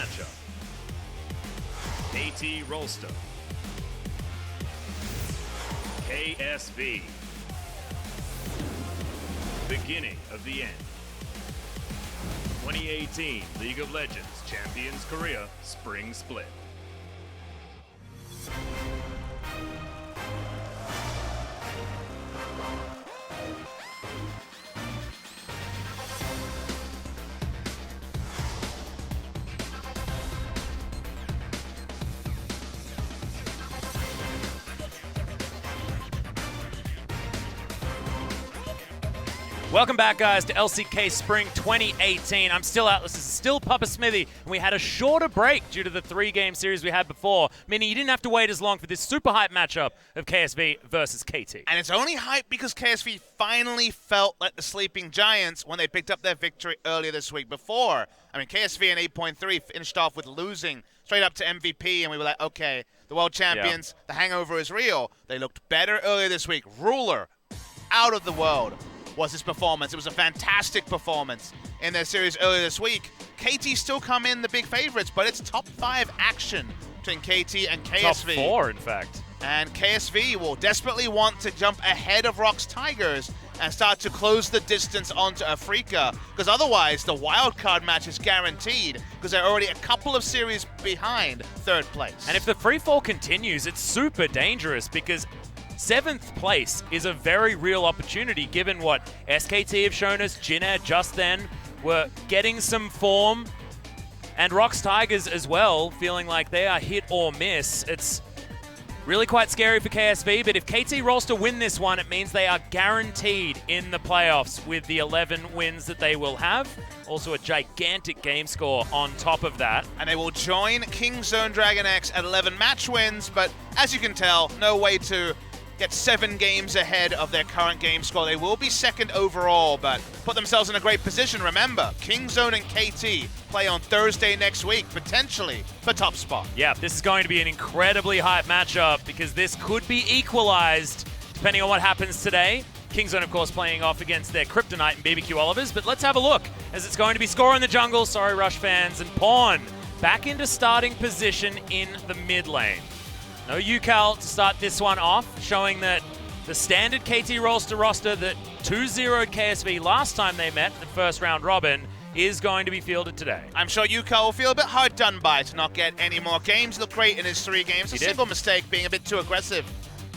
matchup. KT Rolster. KSV. Beginning of the end. 2018 League of Legends Champions Korea Spring Split. Welcome back, guys, to LCK Spring 2018. I'm still out. This is still Papa Smithy, and we had a shorter break due to the 3-game series we had before, meaning you didn't have to wait as long for this super hype matchup of KSV versus KT. And it's only hype because KSV finally felt like the sleeping giants when they picked up their victory earlier this week. Before, I mean, KSV in 8.3 finished off with losing straight up to MVP, and we were like, okay, the world champions, The hangover is real. They looked better earlier this week. Ruler, out of the world was his performance. It was a fantastic performance in their series earlier this week. KT still come in the big favorites, but it's top 5 action between KT and KSV. Top 4, in fact. And KSV will desperately want to jump ahead of ROX Tigers and start to close the distance onto FLICKR, because otherwise the wildcard match is guaranteed, because they're already a couple of series behind third place. And if the free fall continues, it's super dangerous, because 7th place is a very real opportunity given what SKT have shown us. Jin just then were getting some form, and ROX Tigers as well, feeling like they are hit or miss. It's really quite scary for KSV, but if KT Rolster win this one, it means they are guaranteed in the playoffs with the 11 wins that they will have. Also a gigantic game score on top of that. And they will join King Zone Dragon X at 11 match wins, but as you can tell, no way to get 7 games ahead of their current game score. They will be second overall, but put themselves in a great position. Remember, King Zone and KT play on Thursday next week, potentially for top spot. Yeah, this is going to be an incredibly hype matchup because this could be equalized depending on what happens today. King Zone, of course, playing off against their Kryptonite and BBQ Olivers, but let's have a look as it's going to be Score in the jungle. Sorry, Rush fans. And Pawn back into starting position in the mid lane. No UCal to start this one off, showing that the standard KT Rolster roster that 2-0'd KSV last time they met, the first round robin, is going to be fielded today. I'm sure UCal will feel a bit hard done by to not get any more games. Looked great in his 3 games. A single mistake being a bit too aggressive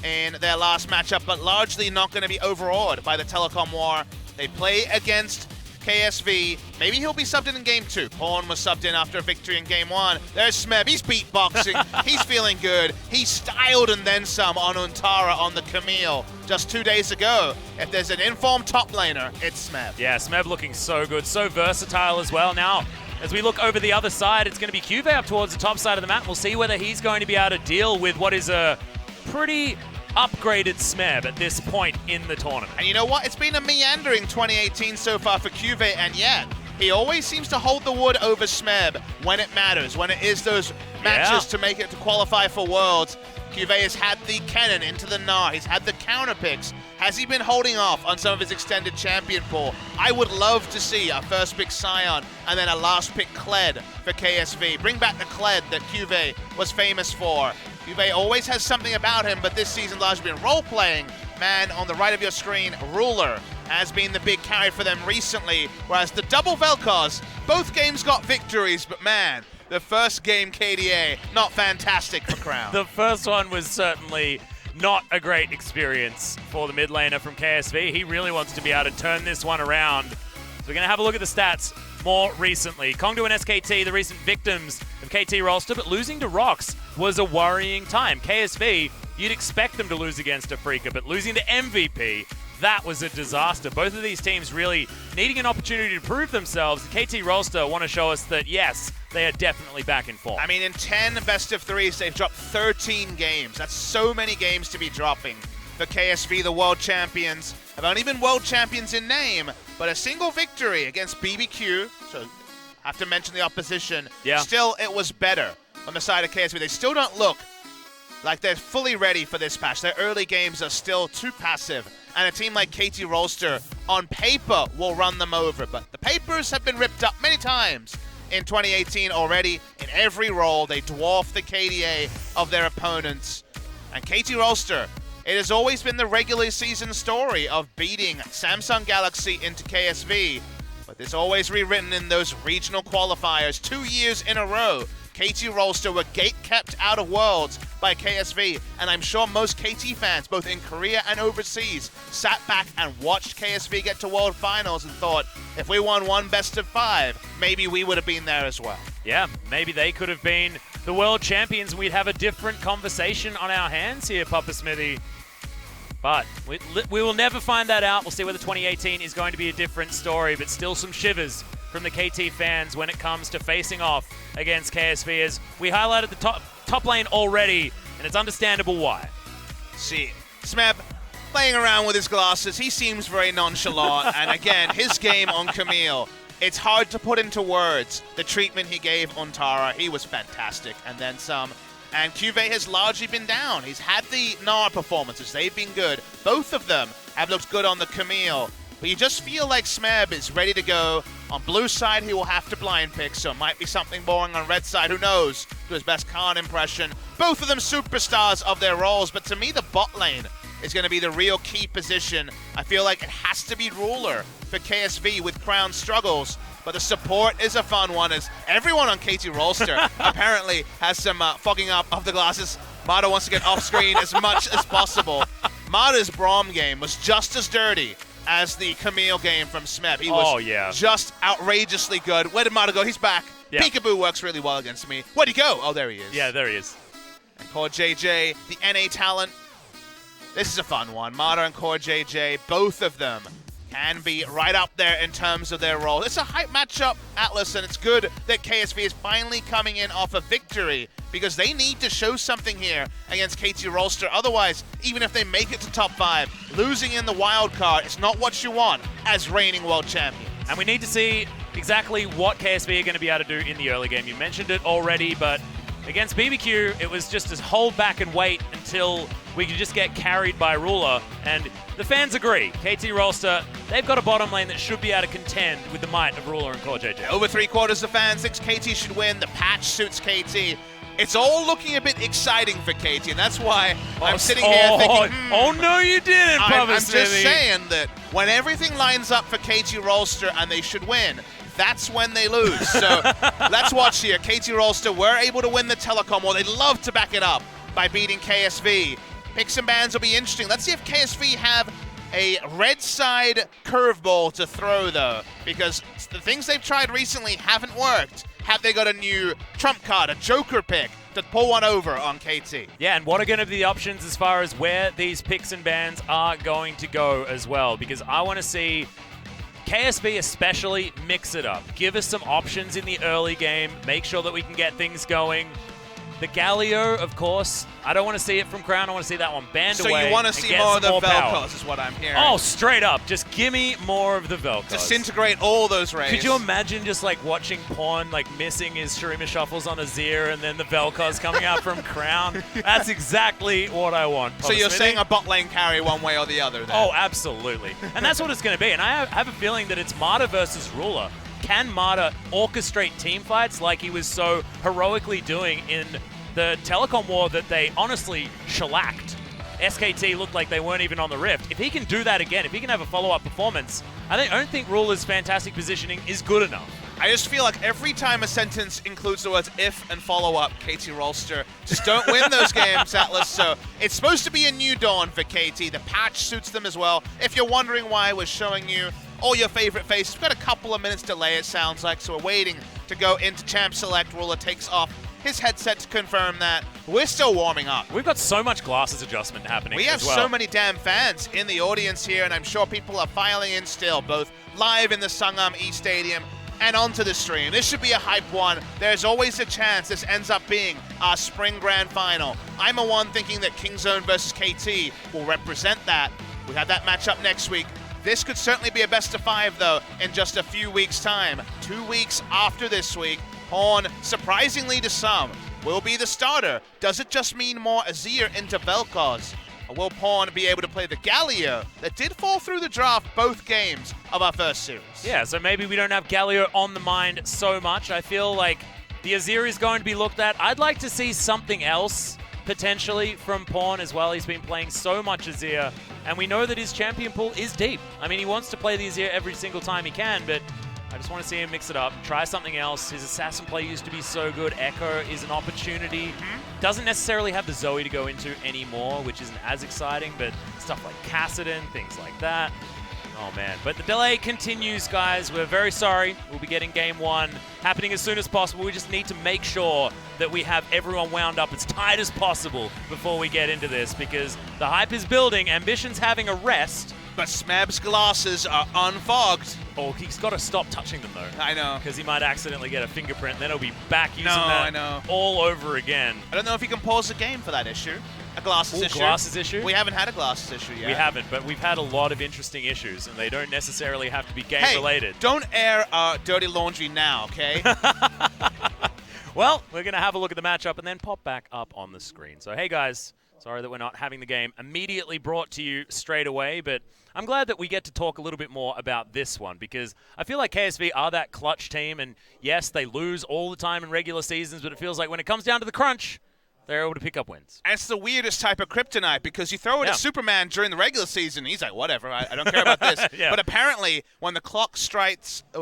in their last matchup, but largely not going to be overawed by the telecom war. They play against KSV. Maybe he'll be subbed in game 2. Pawn was subbed in after a victory in game 1. There's Smeb. He's beatboxing. He's feeling good. He styled and then some on Untara on the Camille just 2 days ago. If there's an informed top laner, it's Smeb. Yeah, Smeb looking so good, so versatile as well. Now, as we look over the other side, it's going to be QV up towards the top side of the map. We'll see whether he's going to be able to deal with what is a pretty upgraded Smeb at this point in the tournament. And you know what? It's been a meandering 2018 so far for QV, and yet he always seems to hold the wood over Smeb when it matters, when it is those matches to make it to qualify for Worlds. QV has had the Kennen into the Gnar. He's had the counter picks. Has he been holding off on some of his extended champion pool? I would love to see a first pick Sion and then a last pick Kled for KSV. Bring back the Kled that QV was famous for. QV always has something about him, but this season largely been role-playing. Man, on the right of your screen, Ruler has been the big carry for them recently, whereas the double Vel'Koz, both games got victories, but man, the first game KDA, not fantastic for Crown. The first one was certainly not a great experience for the mid laner from KSV. He really wants to be able to turn this one around. So we're going to have a look at the stats more recently. Kongdu and SKT, the recent victims of KT Rolster, but losing to ROX was a worrying time. KSV, you'd expect them to lose against FLICKR, but losing to MVP, that was a disaster. Both of these teams really needing an opportunity to prove themselves. KT Rolster want to show us that, yes, they are definitely back in form. I mean, in 10 best of 3s, they've dropped 13 games. That's so many games to be dropping. For KSV, the world champions have only been world champions in name, but a single victory against BBQ, so have to mention the opposition. Yeah. Still, it was better on the side of KSV. They still don't look like they're fully ready for this patch. Their early games are still too passive, and a team like KT Rolster, on paper, will run them over. But the papers have been ripped up many times in 2018 already. In every role, they dwarf the KDA of their opponents. And KT Rolster, it has always been the regular season story of beating Samsung Galaxy into KSV, but it's always rewritten in those regional qualifiers. 2 years in a row, KT Rolster were gate-kept out of Worlds by KSV, and I'm sure most KT fans, both in Korea and overseas, sat back and watched KSV get to World Finals and thought, if we won one best of 5, maybe we would have been there as well. Yeah, maybe they could have been the world champions. We'd have a different conversation on our hands here, Papa Smithy. But we will never find that out. We'll see whether 2018 is going to be a different story, but still some shivers from the KT fans when it comes to facing off against KSV, as we highlighted the top lane already, and it's understandable why. See, Smeb playing around with his glasses, he seems very nonchalant, and again, his game on Camille, it's hard to put into words the treatment he gave on Tara. He was fantastic, and then some. And QV has largely been down. He's had the Nara performances. They've been good. Both of them have looked good on the Camille. But you just feel like Smeb is ready to go. On blue side, he will have to blind pick, so it might be something boring on red side. Who knows? Do his best Khan impression. Both of them superstars of their roles, but to me, the bot lane is going to be the real key position. I feel like it has to be Ruler for KSV with Crown struggles. But the support is a fun one, as everyone on KT Rolster apparently has some fogging up of the glasses. Mata wants to get off screen as much as possible. Mata's Braum game was just as dirty as the Camille game from Smeb. He was just outrageously good. Where did Mata go? He's back. Yeah. Peekaboo works really well against me. Where'd he go? Oh, there he is. Yeah, there he is. And Core JJ, the NA talent. This is a fun one. Mata and Core JJ, both of them can be right up there in terms of their role. It's a hype matchup, Atlas, and it's good that KSV is finally coming in off a victory, because they need to show something here against KT Rolster. Otherwise, even if they make it to top 5, losing in the wild card is not what you want as reigning world champion. And we need to see exactly what KSV are going to be able to do in the early game. You mentioned it already, but against BBQ, it was just to hold back and wait until we could just get carried by Ruler. And the fans agree. KT Rolster, they've got a bottom lane that should be able to contend with the might of Ruler and Core JJ. Over 3/4 of fans thinks KT should win. The patch suits KT. It's all looking a bit exciting for KT, and that's why I'm sitting here thinking, oh no you didn't, Papa I'm Smithy. just saying that when everything lines up for KT Rolster and they should win, that's when they lose. So let's watch here. KT Rolster were able to win the telecom war. They'd love to back it up by beating KSV. Picks and bans will be interesting. Let's see if KSV have a red side curveball to throw, though, because the things they've tried recently haven't worked. Have they got a new trump card, a joker pick, to pull one over on KT? Yeah, and what are going to be the options as far as where these picks and bans are going to go as well? Because I want to see KSV especially mix it up. Give us some options in the early game. Make sure that we can get things going. The Galio, of course, I don't want to see it from Crown. I want to see that one banned away. So you want to see more of the Vel'Koz is what I'm hearing. Oh, straight up. Just give me more of the Vel'Koz. Disintegrate all those rays. Could you imagine just like watching Pawn like missing his Shurima shuffles on Azir and then the Vel'Koz coming out from Crown? That's exactly what I want. So you're saying a bot lane carry one way or the other then? Oh, absolutely. And that's what it's going to be. And I have a feeling that it's Mata versus Ruler. Can Mata orchestrate team fights like he was so heroically doing in the telecom war that they honestly shellacked? SKT looked like they weren't even on the Rift. If he can do that again, if he can have a follow-up performance, I don't think Ruler's fantastic positioning is good enough. I just feel like every time a sentence includes the words if and follow-up, KT Rolster just don't win those games, Atlas. So it's supposed to be a new dawn for KT. The patch suits them as well. If you're wondering why we're showing you all your favorite faces, we've got a couple of minutes delay, it sounds like, so we're waiting to go into Champ Select. Ruler takes off his headset to confirm that. We're still warming up. We've got so much glasses adjustment happening. We have as well. so many damn fans in the audience here, and I'm sure people are filing in still, both live in the Sungam E Stadium and onto the stream. This should be a hype one. There's always a chance this ends up being our spring grand final. I'm a one thinking that Kingzone versus KT will represent that. We have that matchup next week. This could certainly be a best of 5, though, in just a few weeks' time. 2 weeks after this week, Horn, surprisingly to some, will be the starter. Does it just mean more Azir into Vel'Koz? Will Pawn be able to play the Galio that did fall through the draft both games of our first series? Yeah, so maybe we don't have Galio on the mind so much. I feel like the Azir is going to be looked at. I'd like to see something else potentially from Pawn as well. He's been playing so much Azir, and we know that his champion pool is deep. I mean, he wants to play the Azir every single time he can, but I just want to see him mix it up, try something else. His assassin play used to be so good. Echo is an opportunity. Doesn't necessarily have the Zoe to go into anymore, which isn't as exciting, but stuff like Kassadin, things like that. Oh, man. But the delay continues, guys. We're very sorry. We'll be getting Game 1 happening as soon as possible. We just need to make sure that we have everyone wound up as tight as possible before we get into this, because the hype is building, Ambition's having a rest. But Smeb's glasses are unfogged. Oh, he's got to stop touching them, though. I know. Because he might accidentally get a fingerprint, and then he'll be back using that all over again. I don't know if he can pause the game for that issue. A glasses issue. Glasses issue? We haven't had a glasses issue yet. We haven't, but we've had a lot of interesting issues, and they don't necessarily have to be game-related. Hey, don't air our dirty laundry now, okay? Well, we're going to have a look at the matchup and then pop back up on the screen. So, hey, guys, sorry that we're not having the game immediately brought to you straight away, but I'm glad that we get to talk a little bit more about this one, because I feel like KSV are that clutch team, and yes, they lose all the time in regular seasons, but it feels like when it comes down to the crunch, they're able to pick up wins. And it's the weirdest type of kryptonite, because you throw it at Superman during the regular season, he's like, whatever, I don't care about this. But apparently, when the clock strikes a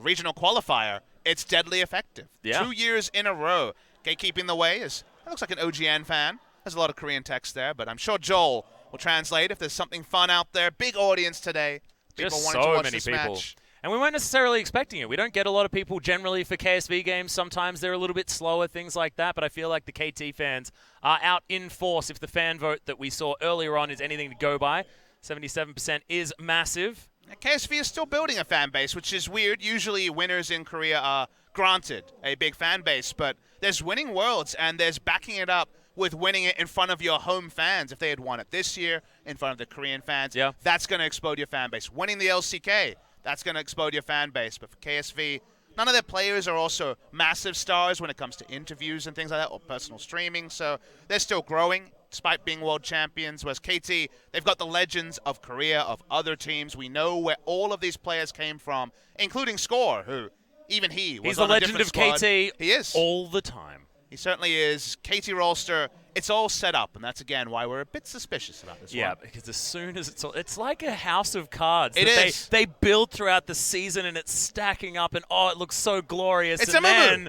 regional qualifier, it's deadly effective. 2 years in a row. Gatekeeping the way is, it looks like an OGN fan. There's a lot of Korean text there, but I'm sure Joel will translate if there's something fun out there. Big audience today. People Just wanting so to watch many this people. match. And we weren't necessarily expecting it. We don't get a lot of people generally for KSV games. Sometimes they're a little bit slower, things like that. But I feel like the KT fans are out in force if the fan vote that we saw earlier on is anything to go by. 77% is massive. KSV is still building a fan base, which is weird. Usually winners in Korea are granted a big fan base, but there's winning Worlds, and there's backing it up with winning it in front of your home fans. If they had won it this year in front of the Korean fans, that's going to explode your fan base. Winning the LCK, that's going to explode your fan base. But for KSV, none of their players are also massive stars when it comes to interviews and things like that, or personal streaming, so they're still growing despite being world champions. Whereas KT, they've got the legends of Korea, of other teams. We know where all of these players came from, including Score, who even he was on a different squad. He's the legend of KT. He is. All the time. He certainly is. KT Rolster, it's all set up, and that's, again, why we're a bit suspicious about this one. Yeah, because as soon as it's like a house of cards. It is. They build throughout the season, and it's stacking up, and it looks so glorious. It's and a then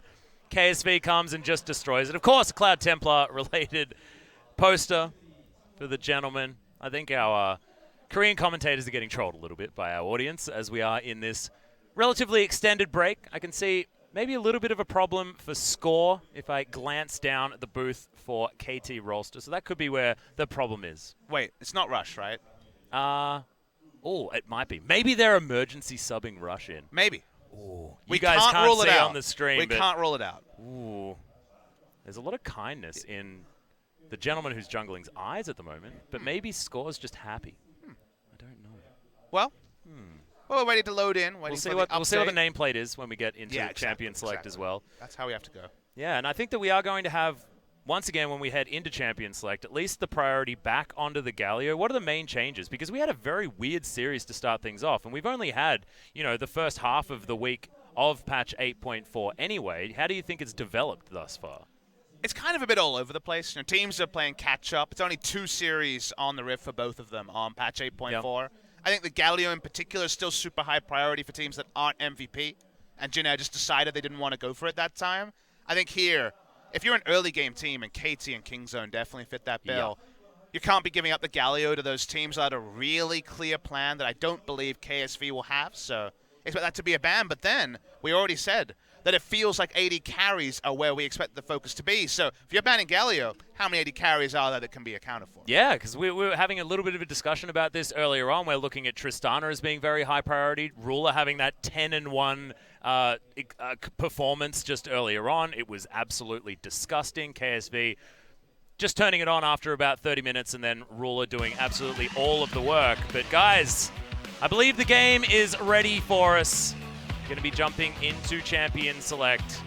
KSV comes and just destroys it. Of course, a Cloud Templar-related poster for the gentleman. I think our Korean commentators are getting trolled a little bit by our audience as we are in this relatively extended break. I can see maybe a little bit of a problem for Score if I glance down at the booth for KT Rolster. So that could be where the problem is. Wait, it's not Rush, right? Oh, it might be. Maybe they're emergency subbing Rush in. Maybe. Ooh. We You guys can't rule it see out on the stream. We but can't rule it out. Ooh. There's a lot of kindness in the gentleman who's jungling's eyes at the moment, but maybe Score's just happy. I don't know. Well, we're ready to load in. We'll see what the nameplate is when we get into Champion Select as well. That's how we have to go. Yeah, and I think that we are going to have, once again, when we head into Champion Select, at least the priority back onto the Galio. What are the main changes? Because we had a very weird series to start things off, and we've only had, the first half of the week of patch 8.4 anyway. How do you think it's developed thus far? It's kind of a bit all over the place. Teams are playing catch-up. It's only 2 series on the Rift for both of them on patch 8.4. Yep. I think the Galio in particular is still super high priority for teams that aren't MVP, and Jin just decided they didn't want to go for it that time. I think here, if you're an early game team, and KT and Kingzone definitely fit that bill, you can't be giving up the Galio to those teams without a really clear plan that I don't believe KSV will have, so expect that to be a ban. But then, we already said that it feels like 80 carries are where we expect the focus to be. So if you're banning Galio, how many 80 carries are there that can be accounted for? Yeah, because we were having a little bit of a discussion about this earlier on. We're looking at Tristana as being very high priority. Ruler having that 10-1 performance just earlier on. It was absolutely disgusting. KSV just turning it on after about 30 minutes, and then Ruler doing absolutely all of the work. But guys, I believe the game is ready for us. Going to be jumping into Champion Select.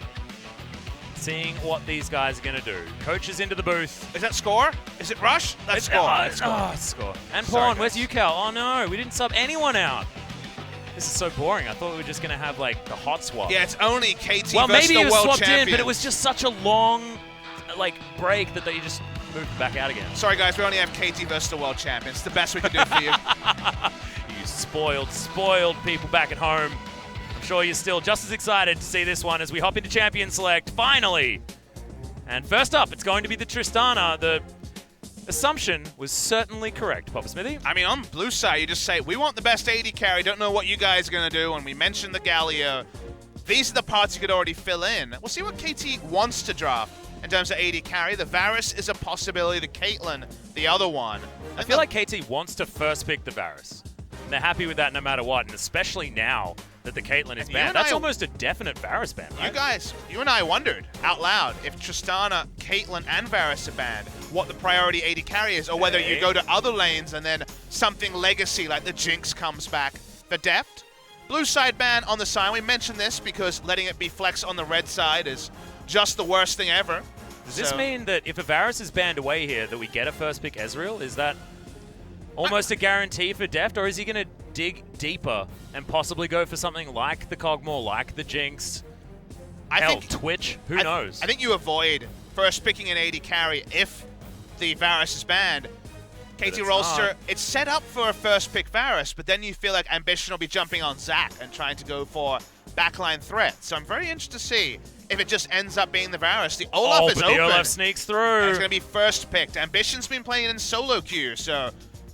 seeing what these guys are going to do. Coach is into the booth. Is that score? Is it rush? That's score. It's score. And Pawn, where's UCal? Oh no, we didn't sub anyone out. This is so boring. I thought we were just going to have like the hot swap. Yeah, it's only KT well, versus maybe the it was world swapped champions. in, but it was just such a long like break that they just moved back out again. Sorry guys, we only have KT versus the world champions. It's the best we could do for you. You spoiled people back at home. I'm sure you're still just as excited to see this one as we hop into Champion Select, finally. And first up, it's going to be the Tristana. The assumption was certainly correct, Papa Smithy. I mean, on blue side, you just say, we want the best AD carry, don't know what you guys are going to do, and we mentioned the Galio. These are the parts you could already fill in. We'll see what KT wants to draft in terms of AD carry. The Varus is a possibility, the Caitlyn, the other one. I feel like KT wants to first pick the Varus. And they're happy with that no matter what, and especially now that the Caitlyn is banned. That's almost a definite Varus ban, right? You and I wondered out loud if Tristana, Caitlyn, and Varus are banned, what the priority AD carry is, or whether you go to other lanes and then something legacy like the Jinx comes back. The Deft, blue side ban on the side. We mentioned this because letting it be Flex on the red side is just the worst thing ever. Does this mean that if a Varus is banned away here, that we get a first pick Ezreal? Is that almost a guarantee for Deft, or is he going to dig deeper and possibly go for something like the Kog'Maw, like the Jinx? Twitch? Who knows? I think you avoid first picking an AD carry if the Varus is banned. KT Rolster, it's set up for a first pick Varus, but then you feel like Ambition will be jumping on Zac and trying to go for backline threat. So I'm very interested to see if it just ends up being the Varus. The Olaf is open. The Olaf sneaks through. And it's going to be first picked. Ambition's been playing in solo queue, so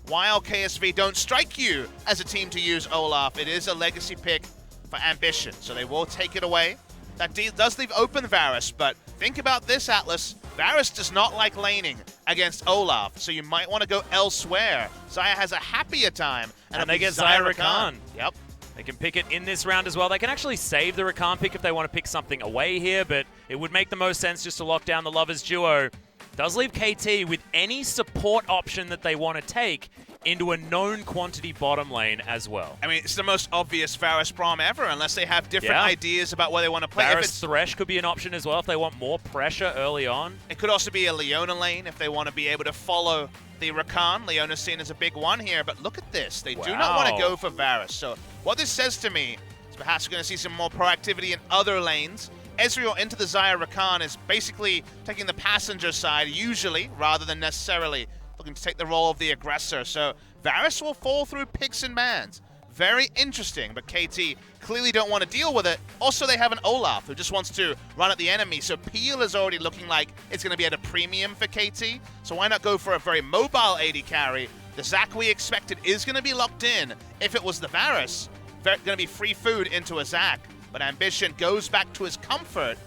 while KSV don't strike you as a team to use Olaf, it is a legacy pick for Ambition, so they will take it away. That does leave open Varus, but think about this, Atlas. Varus does not like laning against Olaf, so you might want to go elsewhere. Xayah has a happier time. And they get Xayah Rakan. Yep. They can pick it in this round as well. They can actually save the Rakan pick if they want to pick something away here, but it would make the most sense just to lock down the Lovers duo. Does leave KT with any support option that they want to take into a known quantity bottom lane as well. I mean, it's the most obvious Varus prom ever, unless they have different ideas about where they want to play. Varus Thresh could be an option as well if they want more pressure early on. It could also be a Leona lane if they want to be able to follow the Rakan. Leona's seen as a big one here, but look at this. They do not want to go for Varus. So what this says to me is perhaps we're going to see some more proactivity in other lanes. Ezreal into the Xayah Rakan is basically taking the passenger side, usually, rather than necessarily looking to take the role of the aggressor. So Varus will fall through picks and bans. Very interesting, but KT clearly don't want to deal with it. Also, they have an Olaf who just wants to run at the enemy, so Peel is already looking like it's going to be at a premium for KT. So why not go for a very mobile AD carry? The Zac we expected is going to be locked in. If it was the Varus, going to be free food into a Zac. But Ambition goes back to his comfort.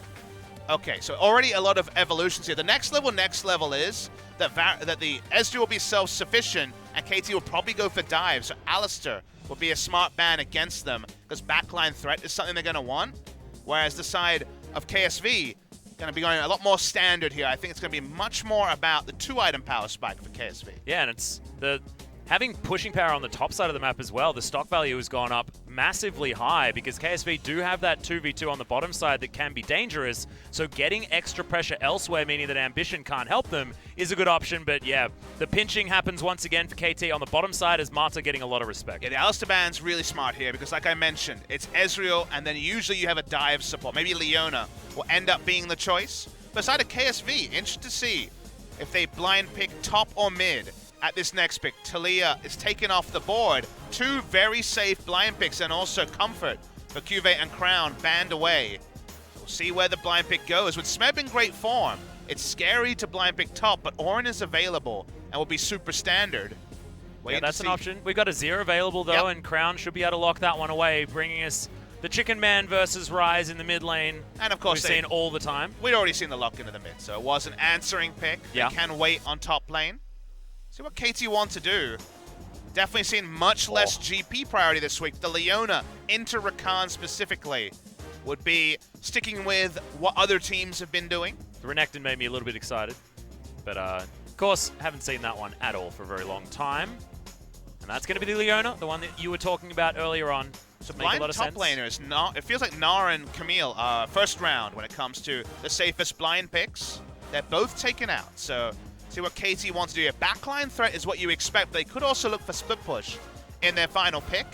Okay, so already a lot of evolutions here. The next level is that the Ezreal will be self-sufficient, and KT will probably go for dives. So Alistar will be a smart ban against them, because backline threat is something they're going to want. Whereas the side of KSV going to be going a lot more standard here. I think it's going to be much more about the 2-item power spike for KSV. Yeah, and it's having pushing power on the top side of the map as well. The stock value has gone up massively high because KSV do have that 2v2 on the bottom side that can be dangerous. So getting extra pressure elsewhere, meaning that Ambition can't help them, is a good option. But yeah, the pinching happens once again for KT on the bottom side as Marta getting a lot of respect. Yeah, the Alistar ban's really smart here because like I mentioned, it's Ezreal and then usually you have a dive support. Maybe Leona will end up being the choice. Beside of KSV, interested to see if they blind pick top or mid. At this next pick, Talia is taken off the board. 2 very safe blind picks and also comfort for Cuvée and Crown banned away. We'll see where the blind pick goes. With Smeb in great form, it's scary to blind pick top, but Orin is available and will be super standard. Yeah, that's an option. We've got a 0 available though, and Crown should be able to lock that one away, bringing us the Chicken Man versus Ryze in the mid lane. And of course, we've seen all the time. We'd already seen the lock into the mid, so it was an answering pick. Yeah. They can wait on top lane. See what KT wants to do. Definitely seen much less GP priority this week. The Leona into Rakan specifically would be sticking with what other teams have been doing. The Renekton made me a little bit excited. But of course, haven't seen that one at all for a very long time. And that's going to be the Leona, the one that you were talking about earlier on. So Make a blind lot of top sense. laner is not. It feels like Nara and Camille are first round when it comes to the safest blind picks. They're both taken out. So see what KT wants to do here. Backline threat is what you expect. They could also look for split push in their final pick.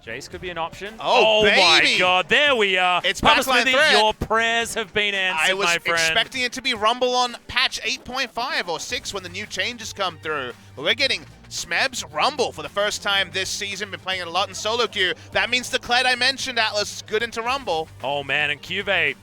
Jace could be an option. Oh, my baby! God, there we are. It's Papa backline Smithy, threat. your prayers have been answered, I was my friend. expecting it to be Rumble on patch 8.5 or 6 when the new changes come through. But we're getting Smeb's Rumble for the first time this season. Been playing it a lot in solo queue. That means the Kled I mentioned, Atlas, is good into Rumble. Oh, man, and Cuvee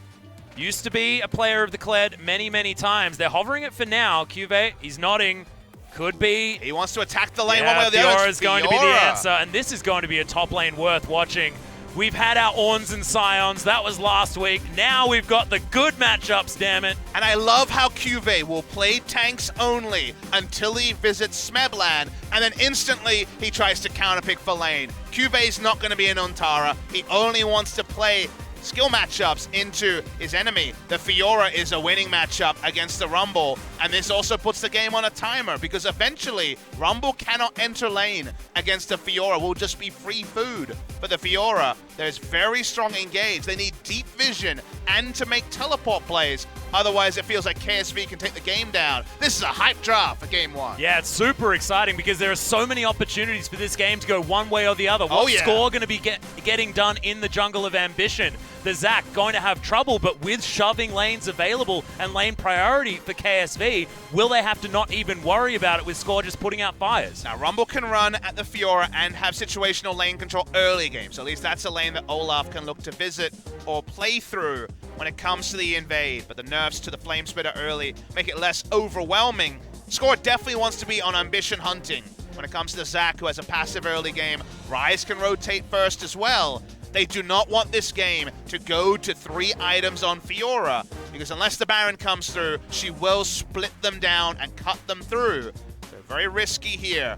used to be a player of the Kled many, many times. They're hovering it for now. Cuvee, he's nodding. Could be. He wants to attack the lane one way or the other. Fiora is going to be the answer, and this is going to be a top lane worth watching. We've had our Orns and Scions. That was last week. Now we've got the good matchups, damn it. And I love how Cuvee will play tanks only until he visits Smebland, and then instantly he tries to counterpick for lane. Cuvee's not going to be an Untara. He only wants to play skill matchups into his enemy. The Fiora is a winning matchup against the Rumble, and this also puts the game on a timer because eventually Rumble cannot enter lane against the Fiora. Will just be free food. But the Fiora, there's very strong engage. They need deep vision and to make teleport plays. Otherwise, it feels like KSV can take the game down. This is a hype draft for game one. Yeah, it's super exciting because there are so many opportunities for this game to go one way or the other. What's score going to be getting done in the jungle of ambition? The Zac going to have trouble, but with shoving lanes available and lane priority for KSV, will they have to not even worry about it with Score just putting out fires? Now, Rumble can run at the Fiora and have situational lane control early game. So at least that's a lane that Olaf can look to visit or play through when it comes to the invade. But the nerfs to the Flame Spitter early make it less overwhelming. Score definitely wants to be on ambition hunting when it comes to the Zac, who has a passive early game. Ryze can rotate first as well. They do not want this game to go to 3 items on Fiora, because unless the Baron comes through, she will split them down and cut them through. So very risky here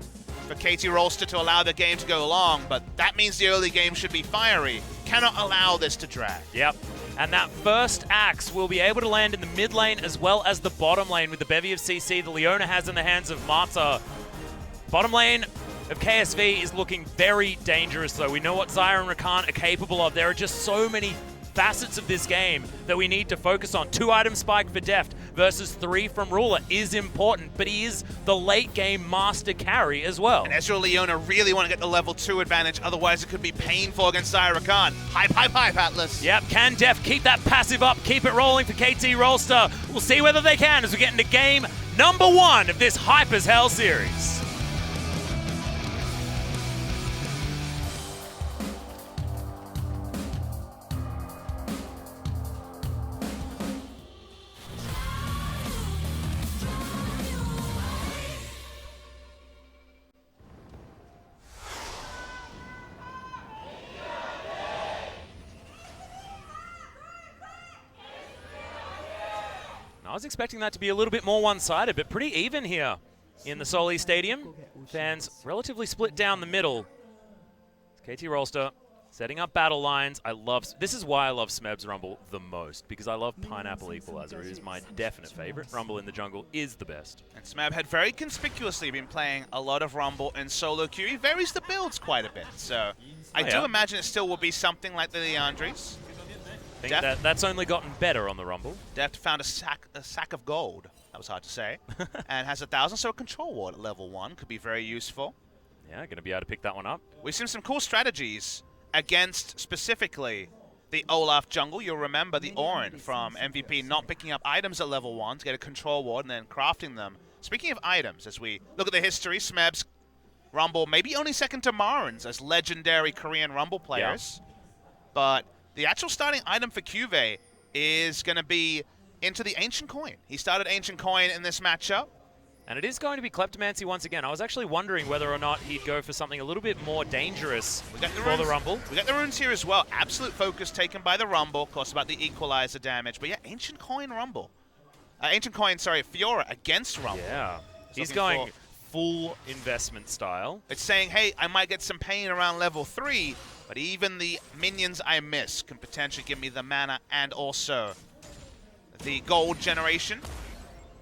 for KT Rolster to allow the game to go long, but that means the early game should be fiery. Cannot allow this to drag. Yep. And that first axe will be able to land in the mid lane as well as the bottom lane with the bevy of CC that Leona has in the hands of Marta. Bottom lane of KSV is looking very dangerous, though. We know what Zyra and Rakan are capable of. There are just so many facets of this game that we need to focus on. 2-item spike for Deft versus 3 from Ruler is important, but he is the late game master carry as well. And Ezreal Leona really want to get the level 2 advantage, otherwise it could be painful against Zyra Rakan. Hype, hype, hype, Atlas. Yep, can Deft keep that passive up, keep it rolling for KT Rolster? We'll see whether they can as we get into game number 1 of this Hype as Hell series. I was expecting that to be a little bit more one-sided, but pretty even here in the Soli Stadium. Fans relatively split down the middle. KT Rolster setting up battle lines. This is why I love Smeb's Rumble the most, because I love Pineapple Equalizer. It is my definite favorite. Rumble in the jungle is the best. And Smeb had very conspicuously been playing a lot of Rumble in solo queue. He varies the builds quite a bit, so I do imagine it still will be something like the Leandries. I think that's only gotten better on the Rumble. Deft found a sack of gold. That was hard to say. And has 1,000, so a control ward at level 1 could be very useful. Yeah, going to be able to pick that one up. We've seen some cool strategies against specifically the Olaf jungle. You'll remember the Orin from MVP not picking up items at level 1 to get a control ward and then crafting them. Speaking of items, as we look at the history, Smeb's Rumble maybe only second to Marin's as legendary Korean Rumble players. Yeah. But the actual starting item for Cuvee is going to be into the Ancient Coin. He started Ancient Coin in this matchup. And it is going to be Kleptomancy once again. I was actually wondering whether or not he'd go for something a little bit more dangerous for the Rumble. We got the runes here as well. Absolute focus taken by the Rumble. Of course, about the equalizer damage. But yeah, Ancient Coin Rumble. Ancient Coin, sorry, Fiora against Rumble. Yeah. He's going full investment style. It's saying, hey, I might get some pain around level 3, but even the minions I miss can potentially give me the mana and also the gold generation.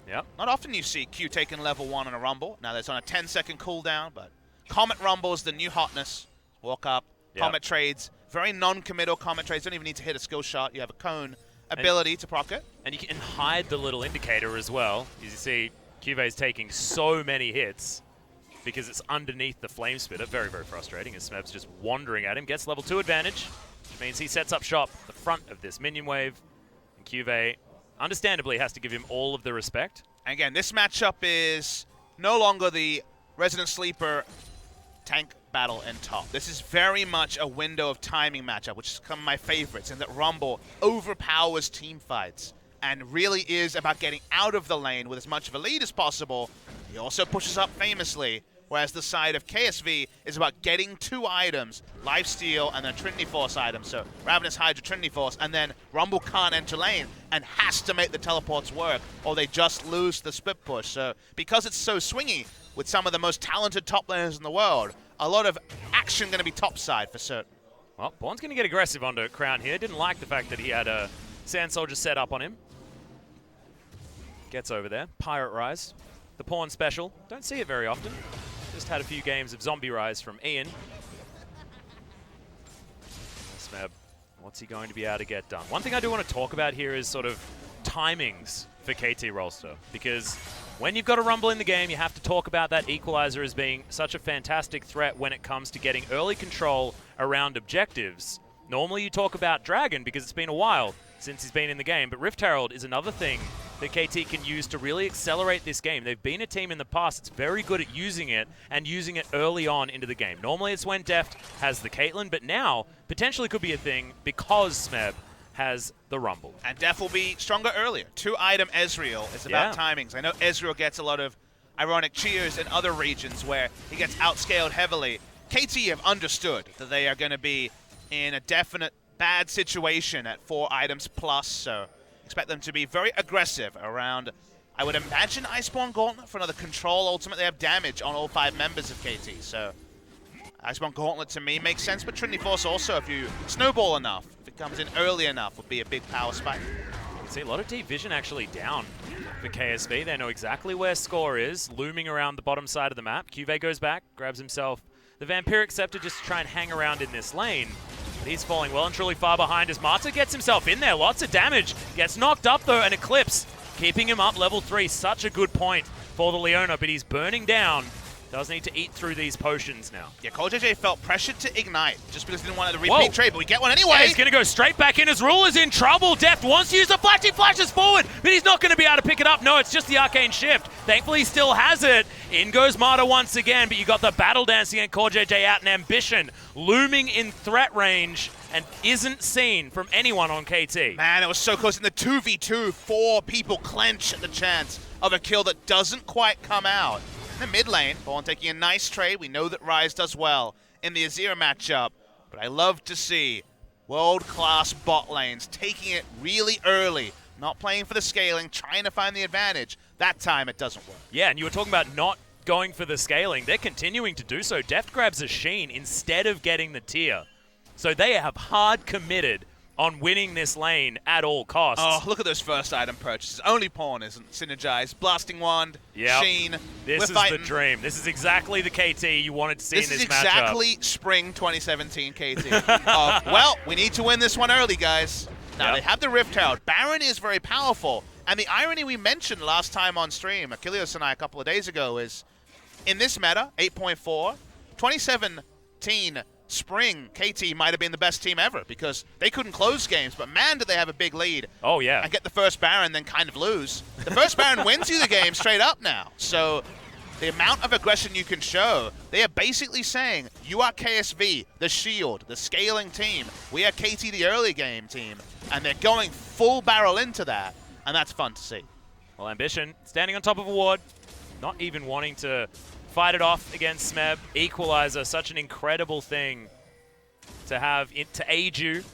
Yep. Not often you see Q taking level 1 on a Rumble. Now that's on a 10-second cooldown, but Comet Rumble is the new hotness. Walk up, Comet trades, very non-committal comment trades. Don't even need to hit a skill shot. You have a cone ability to proc it. And you can hide the little indicator as well. As you see, QV is taking so many hits because it's underneath the Flame Spitter. Very, very frustrating as Smeb's just wandering at him. Gets level 2 advantage, which means he sets up shop at the front of this minion wave. And QV, understandably, has to give him all of the respect. And again, this matchup is no longer the Resident Sleeper tank battle in top. This is very much a window of timing matchup, which is some of my favorites, in that Rumble overpowers team fights and really is about getting out of the lane with as much of a lead as possible. He also pushes up famously, whereas the side of KSV is about getting 2 items, Lifesteal and then Trinity Force items, so Ravenous Hydra, Trinity Force, and then Rumble can't enter lane and has to make the teleports work or they just lose the split push. So because it's so swingy with some of the most talented top laners in the world, a lot of action going to be top side for certain. Well, Born's going to get aggressive onto Crown here. Didn't like the fact that he had a Sand Soldier set up on him. Gets over there. Pirate Rise. The Pawn special. Don't see it very often. Just had a few games of Zombie Rise from Ian. Smeb, what's he going to be able to get done? One thing I do want to talk about here is sort of timings for KT Rolster, because when you've got a Rumble in the game, you have to talk about that Equalizer as being such a fantastic threat when it comes to getting early control around objectives. Normally you talk about Dragon because it's been a while since he's been in the game, but Rift Herald is another thing that KT can use to really accelerate this game. They've been a team in the past that's very good at using it and using it early on into the game. Normally it's when Deft has the Caitlyn, but now potentially could be a thing because Smeb has the Rumble. And Def will be stronger earlier. 2-item Ezreal is about timings. I know Ezreal gets a lot of ironic cheers in other regions where he gets outscaled heavily. KT have understood that they are going to be in a definite bad situation at 4 items plus, so expect them to be very aggressive around, I would imagine, Iceborne Gauntlet for another control. Ultimately, they have damage on all 5 members of KT, so Iceborne Gauntlet to me makes sense, but Trinity Force also, if you snowball enough, if it comes in early enough, would be a big power spike. You can see a lot of deep vision actually down for KSV. They know exactly where Score is, looming around the bottom side of the map. QV goes back, grabs himself the Vampiric Scepter just to try and hang around in this lane. But he's falling well and truly far behind as Marta gets himself in there. Lots of damage. Gets knocked up though, and Eclipse keeping him up level 3. Such a good point for the Leona, but he's burning down. Does need to eat through these potions now. Yeah, ColeJJ felt pressured to ignite just because he didn't want to repeat trade, but we get one anyway. Yeah, he's going to go straight back in as Ruler's in trouble. Deft wants to use the flash. He flashes forward, but he's not going to be able to pick it up. No, it's just the Arcane Shift. Thankfully, he still has it. In goes Marta once again, but you got the Battle Dancing and ColeJJ out, and Ambition looming in threat range and isn't seen from anyone on KT. Man, it was so close. In the 2v2, 4 people clench at the chance of a kill that doesn't quite come out. In the mid lane, Born taking a nice trade. We know that Ryze does well in the Azir matchup, but I love to see world-class bot lanes taking it really early, not playing for the scaling, trying to find the advantage. That time it doesn't work. Yeah, and you were talking about not going for the scaling. They're continuing to do so. Deft grabs a Sheen instead of getting the tier. So they have hard committed on winning this lane at all costs. Oh, look at those first item purchases. Only Pawn isn't synergized. Blasting Wand, Sheen. This is the dream. This is exactly the KT you wanted to see in this matchup. This is exactly spring 2017 KT. Well, we need to win this one early, guys. Now, they have the Rift Herald. Baron is very powerful. And the irony we mentioned last time on stream, Achilles and I a couple of days ago, is in this meta, 8.4, 2017 spring, KT might have been the best team ever because they couldn't close games, but man, did they have a big lead. Oh, yeah. And get the first Baron, then kind of lose. The first Baron wins you the game straight up now. So the amount of aggression you can show, they are basically saying, you are KSV, the shield, the scaling team. We are KT, the early game team. And they're going full barrel into that, and that's fun to see. Well, Ambition standing on top of a ward, not even wanting to fight it off against Smeb. Equalizer, such an incredible thing to have to aid you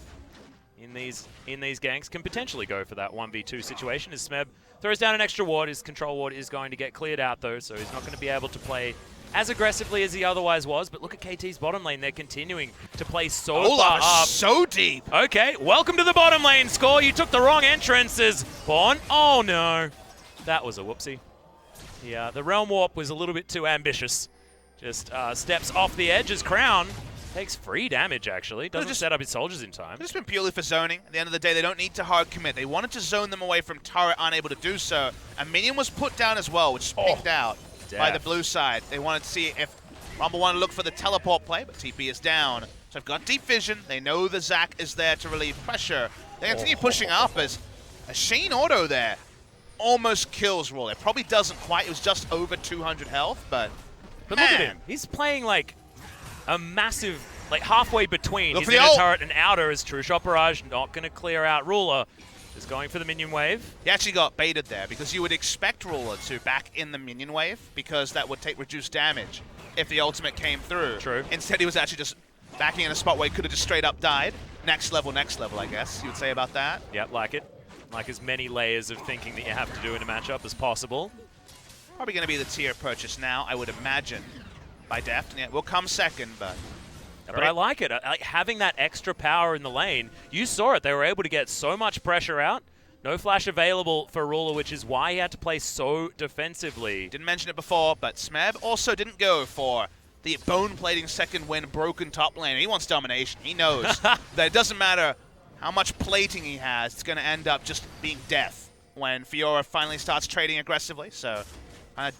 in these ganks. Can potentially go for that 1v2 situation as Smeb throws down an extra ward. His control ward is going to get cleared out though, so he's not going to be able to play as aggressively as he otherwise was. But look at KT's bottom lane. They're continuing to play so far up. So deep. Okay, welcome to the bottom lane, Score. You took the wrong entrances. Born. Oh no. That was a whoopsie. Yeah, the Realm Warp was a little bit too ambitious. Just steps off the edge as Crown Takes free damage, actually. Doesn't set up his soldiers in time. It's been purely for zoning. At the end of the day, they don't need to hard commit. They wanted to zone them away from turret, unable to do so. A minion was put down as well, which is pinged out by the blue side. They wanted to see if Rumble wanted to look for the teleport play, but TP is down. So they've got deep vision. They know the Zac is there to relieve pressure. They continue pushing up as a Shane Auto there almost kills Roll. It probably doesn't quite. It was just over 200 health, but look at him. He's playing like a massive, like halfway between his inner inner turret and outer as True Shot Barrage not going to clear out Ruler. Just going for the minion wave. He actually got baited there because you would expect Ruler to back in the minion wave because that would take reduced damage if the ultimate came through. True. Instead, he was actually just backing in a spot where he could have just straight up died. Next level, I guess you would say about that. Yep, like it. Like as many layers of thinking that you have to do in a matchup as possible. Probably going to be the tier purchase now, I would imagine, by Deft. Yeah, will come second, but... But I like it. Like having that extra power in the lane. You saw it. They were able to get so much pressure out. No flash available for Ruler, which is why he had to play so defensively. Didn't mention it before, but Smeb also didn't go for the bone-plating second win broken top lane. He wants domination. He knows that it doesn't matter how much plating he has. It's going to end up just being death when Fiora finally starts trading aggressively. So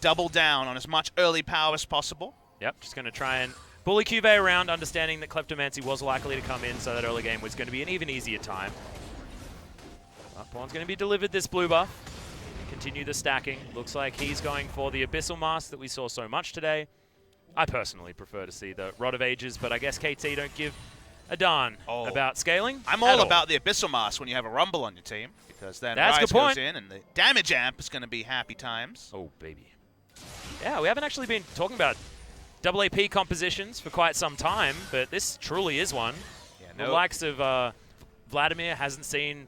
double down on as much early power as possible. Yep, just going to try and bully QV around, understanding that Kleptomancy was likely to come in, so that early game was going to be an even easier time. Pawn's going to be delivered this blue buff. Continue the stacking. Looks like he's going for the Abyssal Mask that we saw so much today. I personally prefer to see the Rod of Ages, but I guess KT don't give a darn about scaling. I'm all about the Abyssal Mask when you have a Rumble on your team, because then Rise goes in and the damage amp is going to be happy times. Oh, baby. Yeah, we haven't actually been talking about double AP compositions for quite some time, but this truly is one. Yeah, the likes of Vladimir hasn't seen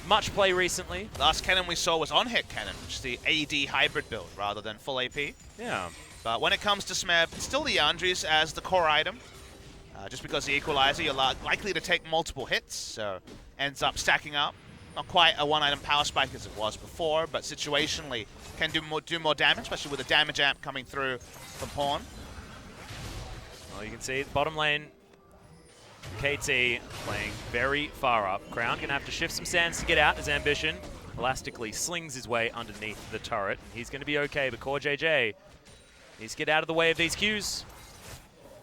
much play recently. Last cannon we saw was on-hit cannon, which is the AD hybrid build rather than full AP. Yeah. But when it comes to Smeb, it's still the Yandris as the core item. Just because the Equalizer, you're likely to take multiple hits, so ends up stacking up. Not quite a one-item power spike as it was before, but situationally can do more damage, especially with the damage amp coming through from Pawn. Well, you can see bottom lane, KT playing very far up. Crown going to have to shift some sands to get out as Ambition elastically slings his way underneath the turret. He's going to be okay, but Core JJ needs to get out of the way of these Qs.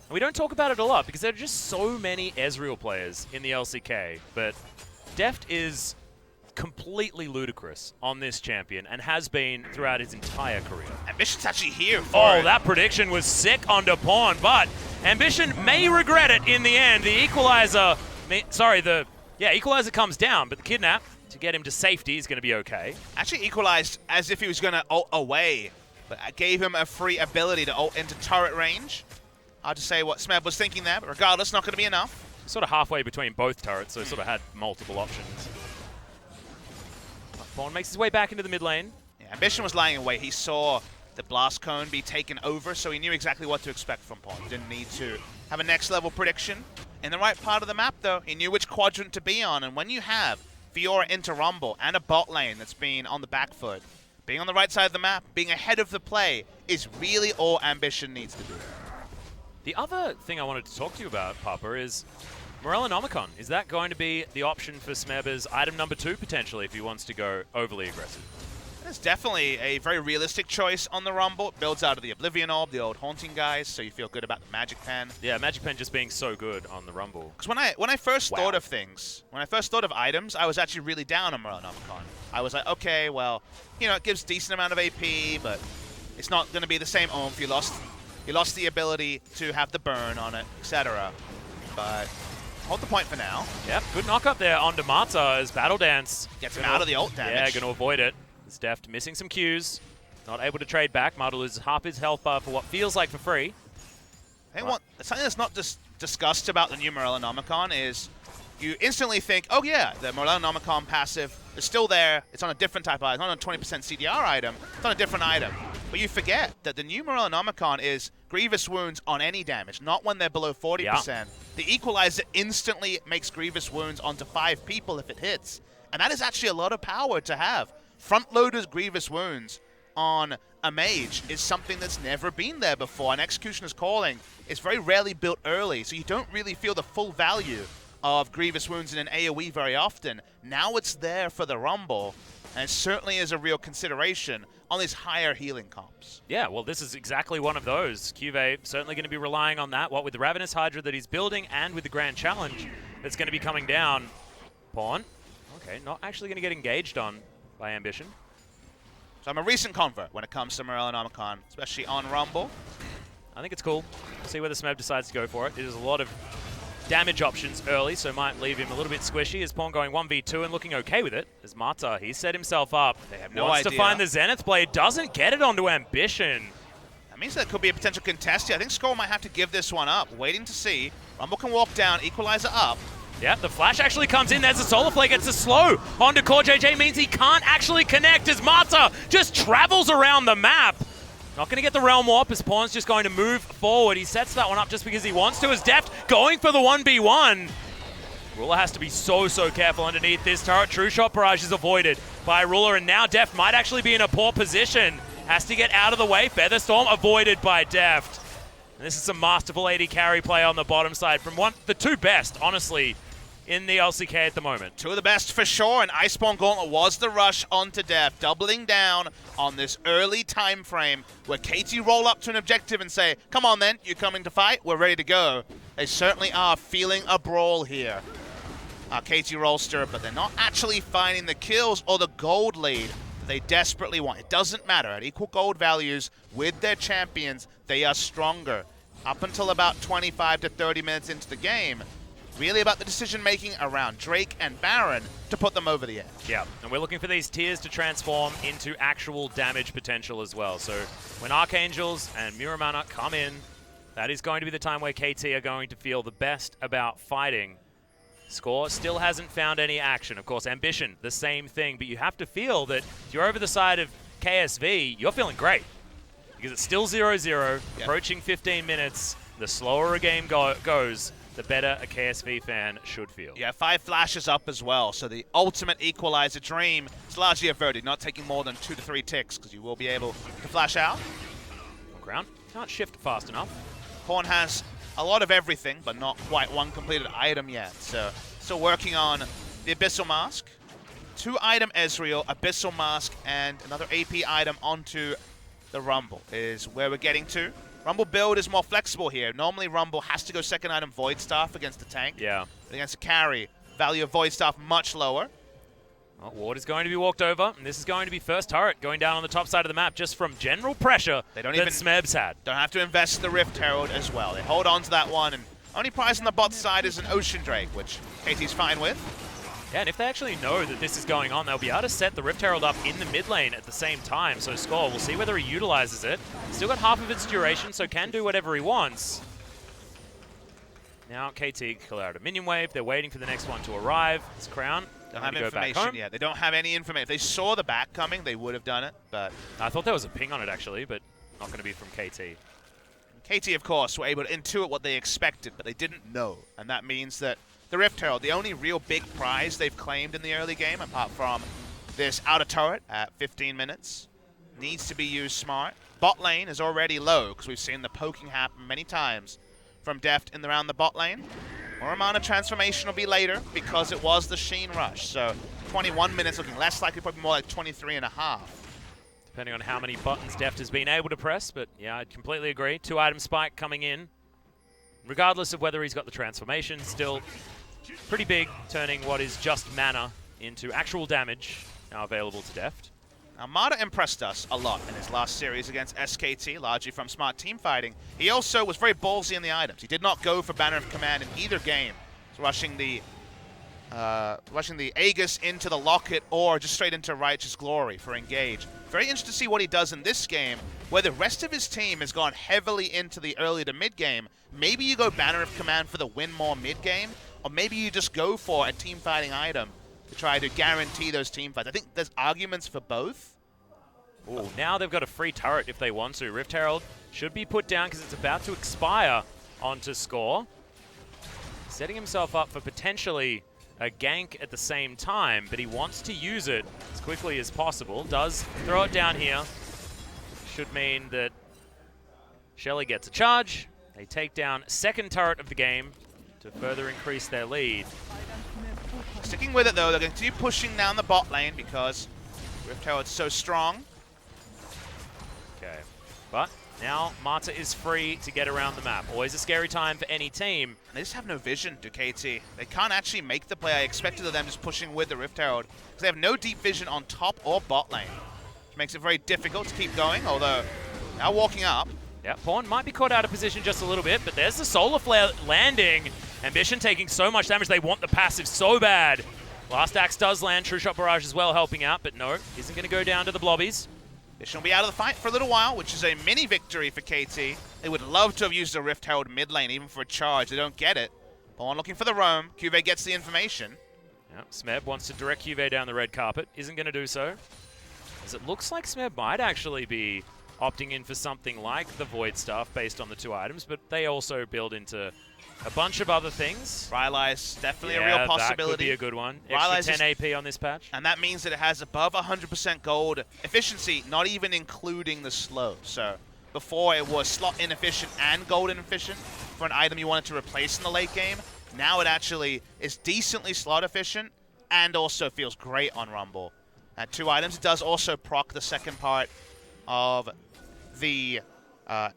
And we don't talk about it a lot because there are just so many Ezreal players in the LCK, but Deft is completely ludicrous on this champion and has been throughout his entire career. Ambition's actually here for it. That prediction was sick onto Pawn, but Ambition may regret it in the end. The Equalizer, Equalizer comes down, but the Kidnap to get him to safety is going to be okay. Actually equalized as if he was going to ult away, but gave him a free ability to ult into turret range. Hard to say what Smeb was thinking there, but regardless, not going to be enough. Sort of halfway between both turrets, so sort of had multiple options. Pawn makes his way back into the mid lane. Yeah, Ambition was lying away. He saw the blast cone be taken over, so he knew exactly what to expect from Pawn. Didn't need to have a next level prediction. In the right part of the map, though, he knew which quadrant to be on, and when you have Fiora into Rumble and a bot lane that's been on the back foot, being on the right side of the map, being ahead of the play is really all Ambition needs to do. The other thing I wanted to talk to you about, Papa, is Morellonomicon. Is that going to be the option for Smeb as item number 2, potentially, if he wants to go overly aggressive? It's definitely a very realistic choice on the Rumble. It builds out of the Oblivion Orb, the old Haunting guys, so you feel good about the Magic Pen. Yeah, Magic Pen just being so good on the Rumble. Because when I first thought of things, when I first thought of items, I was actually really down on Morellonomicon. I was like, okay, well, you know, it gives decent amount of AP, but it's not going to be the same oomph. You lost the ability to have the burn on it, etc. But hold the point for now. Yep, good knock up there onto Marta as Battle Dance gets him out of the ult damage. Yeah, going to avoid it. It's Deft missing some Qs, not able to trade back. Marta loses half his health bar for what feels like for free. I think something that's not just discussed about the new Morellonomicon is you instantly think, oh yeah, the Morellonomicon passive is still there. It's on a different type of item. It's not on a 20% CDR item. It's on a different item. But you forget that the new Morellonomicon is Grievous Wounds on any damage, not when they're below 40%. Yeah. The Equalizer instantly makes Grievous Wounds onto 5 people if it hits. And that is actually a lot of power to have. Front-loaders Grievous Wounds on a mage is something that's never been there before, and Executioner's Calling is very rarely built early, so you don't really feel the full value of Grievous Wounds in an AoE very often. Now it's there for the Rumble, and it certainly is a real consideration on these higher healing comps. Yeah, well, this is exactly one of those. QV certainly going to be relying on that, what with the Ravenous Hydra that he's building and with the Grand Challenge that's going to be coming down. Pawn. Okay, not actually going to get engaged on by Ambition. So I'm a recent convert when it comes to Morellonomicon, especially on Rumble. I think it's cool. See whether Smeb decides to go for it. There's a lot of damage options early, so might leave him a little bit squishy. Is Pawn going 1v2 and looking okay with it? As Mata, he set himself up. They have no wants idea. to find the Zenith Blade, doesn't get it onto Ambition. That means that could be a potential contest here. I think Skull might have to give this one up. Waiting to see. Rumble can walk down, Equalizer up. Yeah, the flash actually comes in. There's a Solar Flare, gets a slow onto Core JJ, means he can't actually connect as Mata just travels around the map. Not going to get the Realm Warp as Pawn's just going to move forward. He sets that one up just because he wants to as Deft going for the 1v1. Ruler has to be so careful underneath this turret. True Shot Barrage is avoided by Ruler, and now Deft might actually be in a poor position. Has to get out of the way. Featherstorm avoided by Deft. And this is some masterful AD carry play on the bottom side from the two best, honestly, in the LCK at the moment. Two of the best for sure, and Iceborne Gauntlet was the rush onto Deft, doubling down on this early time frame where KT roll up to an objective and say, come on then, you're coming to fight, we're ready to go. They certainly are feeling a brawl here. KT Rolster, but they're not actually finding the kills or the gold lead that they desperately want. It doesn't matter. At equal gold values with their champions, they are stronger. Up until about 25 to 30 minutes into the game, really about the decision-making around Drake and Baron to put them over the edge. Yeah, and we're looking for these tiers to transform into actual damage potential as well. So when Archangels and Muramana come in, that is going to be the time where KT are going to feel the best about fighting. Score still hasn't found any action. Of course, Ambition, the same thing, but you have to feel that if you're over the side of KSV, you're feeling great. Because it's still 0-0, approaching 15 minutes. The slower a game goes, the better a KSV fan should feel. Yeah, 5 flashes up as well, so the ultimate equalizer dream is largely averted, not taking more than 2 to 3 ticks, because you will be able to flash out. Ground can't shift fast enough. Pawn has a lot of everything, but not quite one completed item yet, so still working on the Abyssal Mask. 2-item Ezreal, Abyssal Mask, and another AP item onto the Rumble is where we're getting to. Rumble build is more flexible here. Normally Rumble has to go second item Void Staff against the tank. Yeah. But against a carry, value of Void Staff much lower. Well, Ward is going to be walked over, and this is going to be first turret going down on the top side of the map just from general pressure that Smeb's had. Don't have to invest the Rift Herald as well. They hold on to that one, and only prize on the bot side is an Ocean Drake, which KT's fine with. Yeah, and if they actually know that this is going on, they'll be able to set the Rift Herald up in the mid lane at the same time. So Score, we'll see whether he utilizes it. Still got half of its duration, so can do whatever he wants. Now KT clear out a minion wave. They're waiting for the next one to arrive. It's Crown. Don't have information yet. They don't have any information. If they saw the back coming, they would have done it, but... I thought there was a ping on it, actually, but not going to be from KT. KT, of course, were able to intuit what they expected, but they didn't know. And that means that the Rift Herald, the only real big prize they've claimed in the early game, apart from this outer turret at 15 minutes, needs to be used smart. Bot lane is already low, because we've seen the poking happen many times from Deft in around the bot lane. More amount of transformation will be later, because it was the Sheen Rush. So 21 minutes looking less likely, probably more like 23 and a half. Depending on how many buttons Deft has been able to press, but yeah, I completely agree. 2-item spike coming in. Regardless of whether he's got the transformation, still pretty big, turning what is just mana into actual damage, now available to Deft. Now, Mata impressed us a lot in his last series against SKT, largely from smart team fighting. He also was very ballsy in the items. He did not go for Banner of Command in either game. He's rushing the Aegis into the Locket or just straight into Righteous Glory for engage. Very interesting to see what he does in this game, where the rest of his team has gone heavily into the early to mid game. Maybe you go Banner of Command for the win more mid game, or maybe you just go for a team fighting item to try to guarantee those team fights. I think there's arguments for both. Ooh, now they've got a free turret if they want to. Rift Herald should be put down because it's about to expire onto Score. Setting himself up for potentially a gank at the same time, but he wants to use it as quickly as possible. Does throw it down here. should mean that Shelly gets a charge. They take down second turret of the game to further increase their lead. Sticking with it though, they're going to keep pushing down the bot lane because Rift Herald's so strong. Okay, but now Mata is free to get around the map. Always a scary time for any team. And they just have no vision, KT. They can't actually make the play I expected of them just pushing with the Rift Herald because they have no deep vision on top or bot lane, which makes it very difficult to keep going, although now walking up. Yeah, Pawn might be caught out of position just a little bit, but there's the Solar Flare landing. Ambition taking so much damage, they want the passive so bad. Last Axe does land, True Shot Barrage as well helping out, but no, isn't going to go down to the blobbies. Ambition will be out of the fight for a little while, which is a mini victory for KT. They would love to have used the Rift Herald mid lane, even for a charge. They don't get it. Pawn looking for the roam. QV gets the information. Yep, Smeb wants to direct QV down the red carpet, isn't going to do so. As it looks like Smeb might actually be opting in for something like the Void stuff based on the 2 items, but they also build into a bunch of other things. Rylai's definitely a real possibility. That could be a good one. Extra 10 AP on this patch. And that means that it has above 100% gold efficiency, not even including the slow. So before it was slot inefficient and gold inefficient for an item you wanted to replace in the late game. Now it actually is decently slot efficient and also feels great on Rumble. At 2 items, it does also proc the second part of the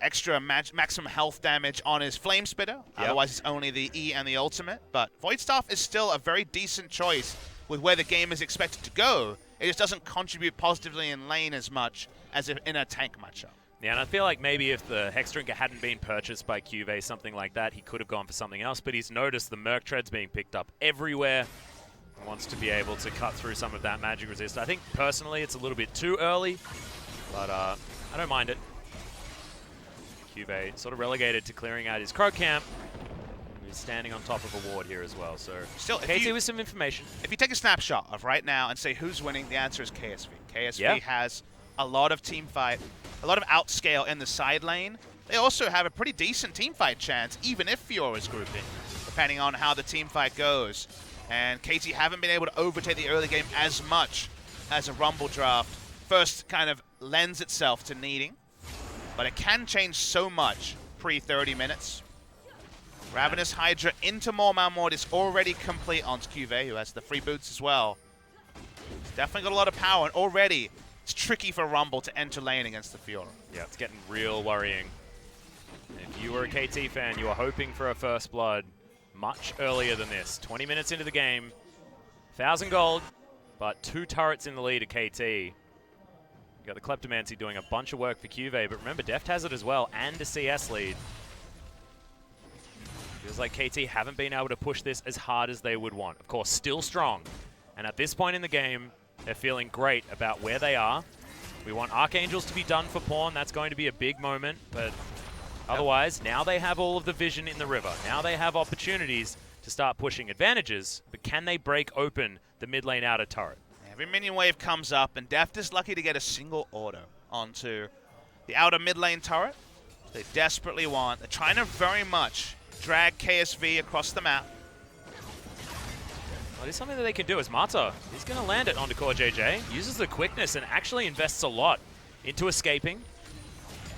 extra maximum health damage on his Flame Spitter. Yep. Otherwise, it's only the E and the ultimate. But Void Staff is still a very decent choice with where the game is expected to go. It just doesn't contribute positively in lane as much as if in a tank matchup. Yeah, and I feel like maybe if the Hex Drinker hadn't been purchased by QV, something like that, he could have gone for something else. But he's noticed the Merc Treads being picked up everywhere. He wants to be able to cut through some of that magic resist. I think, personally, it's a little bit too early. But I don't mind it. QV sort of relegated to clearing out his Crow Camp. He's standing on top of a ward here as well. So still, KT with some information. If you take a snapshot of right now and say who's winning, the answer is KSV. KSV has a lot of team fight, a lot of outscale in the side lane. They also have a pretty decent team fight chance, even if Fiora's grouping, depending on how the team fight goes. And KT haven't been able to overtake the early game as much as a Rumble draft first kind of lends itself to needing, but it can change so much pre-30 minutes. Ravenous Hydra into Malmort is already complete on QV, who has the free boots as well. It's definitely got a lot of power, and already it's tricky for Rumble to enter lane against the Fiora. Yeah, it's getting real worrying. If you were a KT fan, you were hoping for a first blood much earlier than this. 20 minutes into the game, 1,000 gold, but 2 turrets in the lead at KT. You got the Kleptomancy doing a bunch of work for QV, but remember, Deft has it as well, and a CS lead. Feels like KT haven't been able to push this as hard as they would want. Of course, still strong. And at this point in the game, they're feeling great about where they are. We want Archangels to be done for Pawn. That's going to be a big moment, but otherwise, now they have all of the vision in the river. Now they have opportunities to start pushing advantages, but can they break open the mid lane outer turret? Every minion wave comes up, and Deft is lucky to get a single auto onto the outer mid lane turret. They desperately want. They're trying to very much drag KSV across the map. Well, it's something that they can do as Mata. He's going to land it onto Core JJ. Uses the quickness and actually invests a lot into escaping.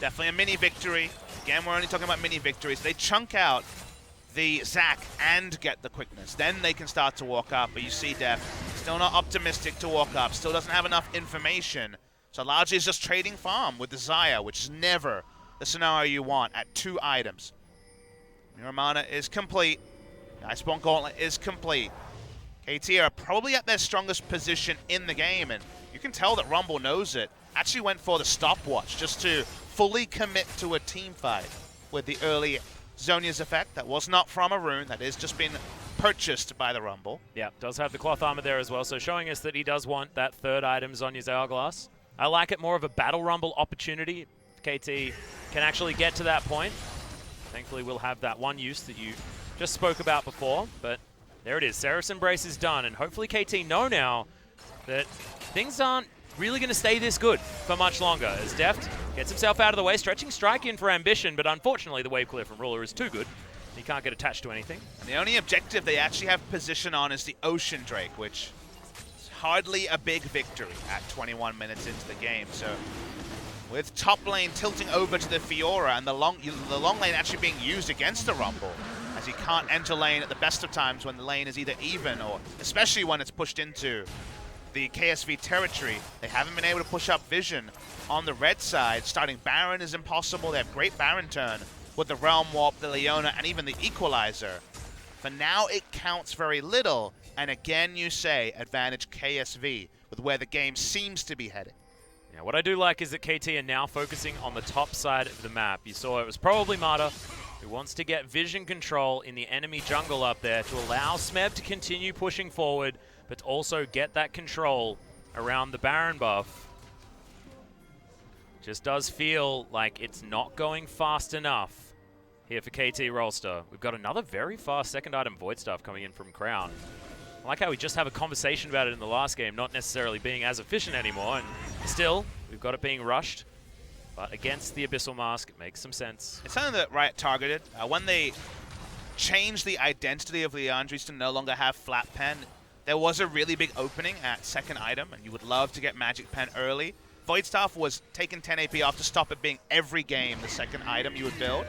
Definitely a mini victory. Again, we're only talking about mini victories. They chunk out the Zac and get the quickness. Then they can start to walk up, but you see Deft still not optimistic to walk up, still doesn't have enough information. So largely is just trading farm with the Xayah, which is never the scenario you want at 2 items. Miramana is complete. The Iceborne Gauntlet is complete. KT are probably at their strongest position in the game, and you can tell that Rumble knows it. Actually went for the stopwatch just to fully commit to a team fight with the early Zhonya's effect. That was not from a rune, that has just been purchased by the Rumble. Yeah, does have the cloth armor there as well, so showing us that he does want that 3rd item, Zhonya's Hourglass. I like it more of a Battle Rumble opportunity. KT can actually get to that point. Thankfully, we'll have that one use that you just spoke about before, but there it is. Seraph Embrace is done, and hopefully KT know now that things aren't really going to stay this good for much longer, as Deft gets himself out of the way, stretching Strike in for Ambition, but unfortunately the wave clear from Ruler is too good. He can't get attached to anything. And the only objective they actually have position on is the Ocean Drake, which is hardly a big victory at 21 minutes into the game. So with top lane tilting over to the Fiora and the long lane actually being used against the Rumble, as he can't enter lane at the best of times when the lane is either even or especially when it's pushed into the KSV territory. They haven't been able to push up vision on the red side. Starting Baron is impossible. They have great Baron turn with the Realm Warp, the Leona, and even the Equalizer. For now, it counts very little, and again you say advantage KSV with where the game seems to be headed. Yeah, what I do like is that KT are now focusing on the top side of the map. You saw it was probably Mata, who wants to get vision control in the enemy jungle up there to allow Smeb to continue pushing forward, but also get that control around the Baron buff. Just does feel like it's not going fast enough here for KT Rolster. We've got another very fast second item Void Staff coming in from Crown. I like how we just have a conversation about it in the last game, not necessarily being as efficient anymore, and still, we've got it being rushed. But against the Abyssal Mask, it makes some sense. It's something that Riot targeted. When they changed the identity of Leandres to no longer have Flat Pen, there was a really big opening at second item, and you would love to get Magic Pen early. Void Staff was taking 10 AP off to stop it being every game the second item you would build.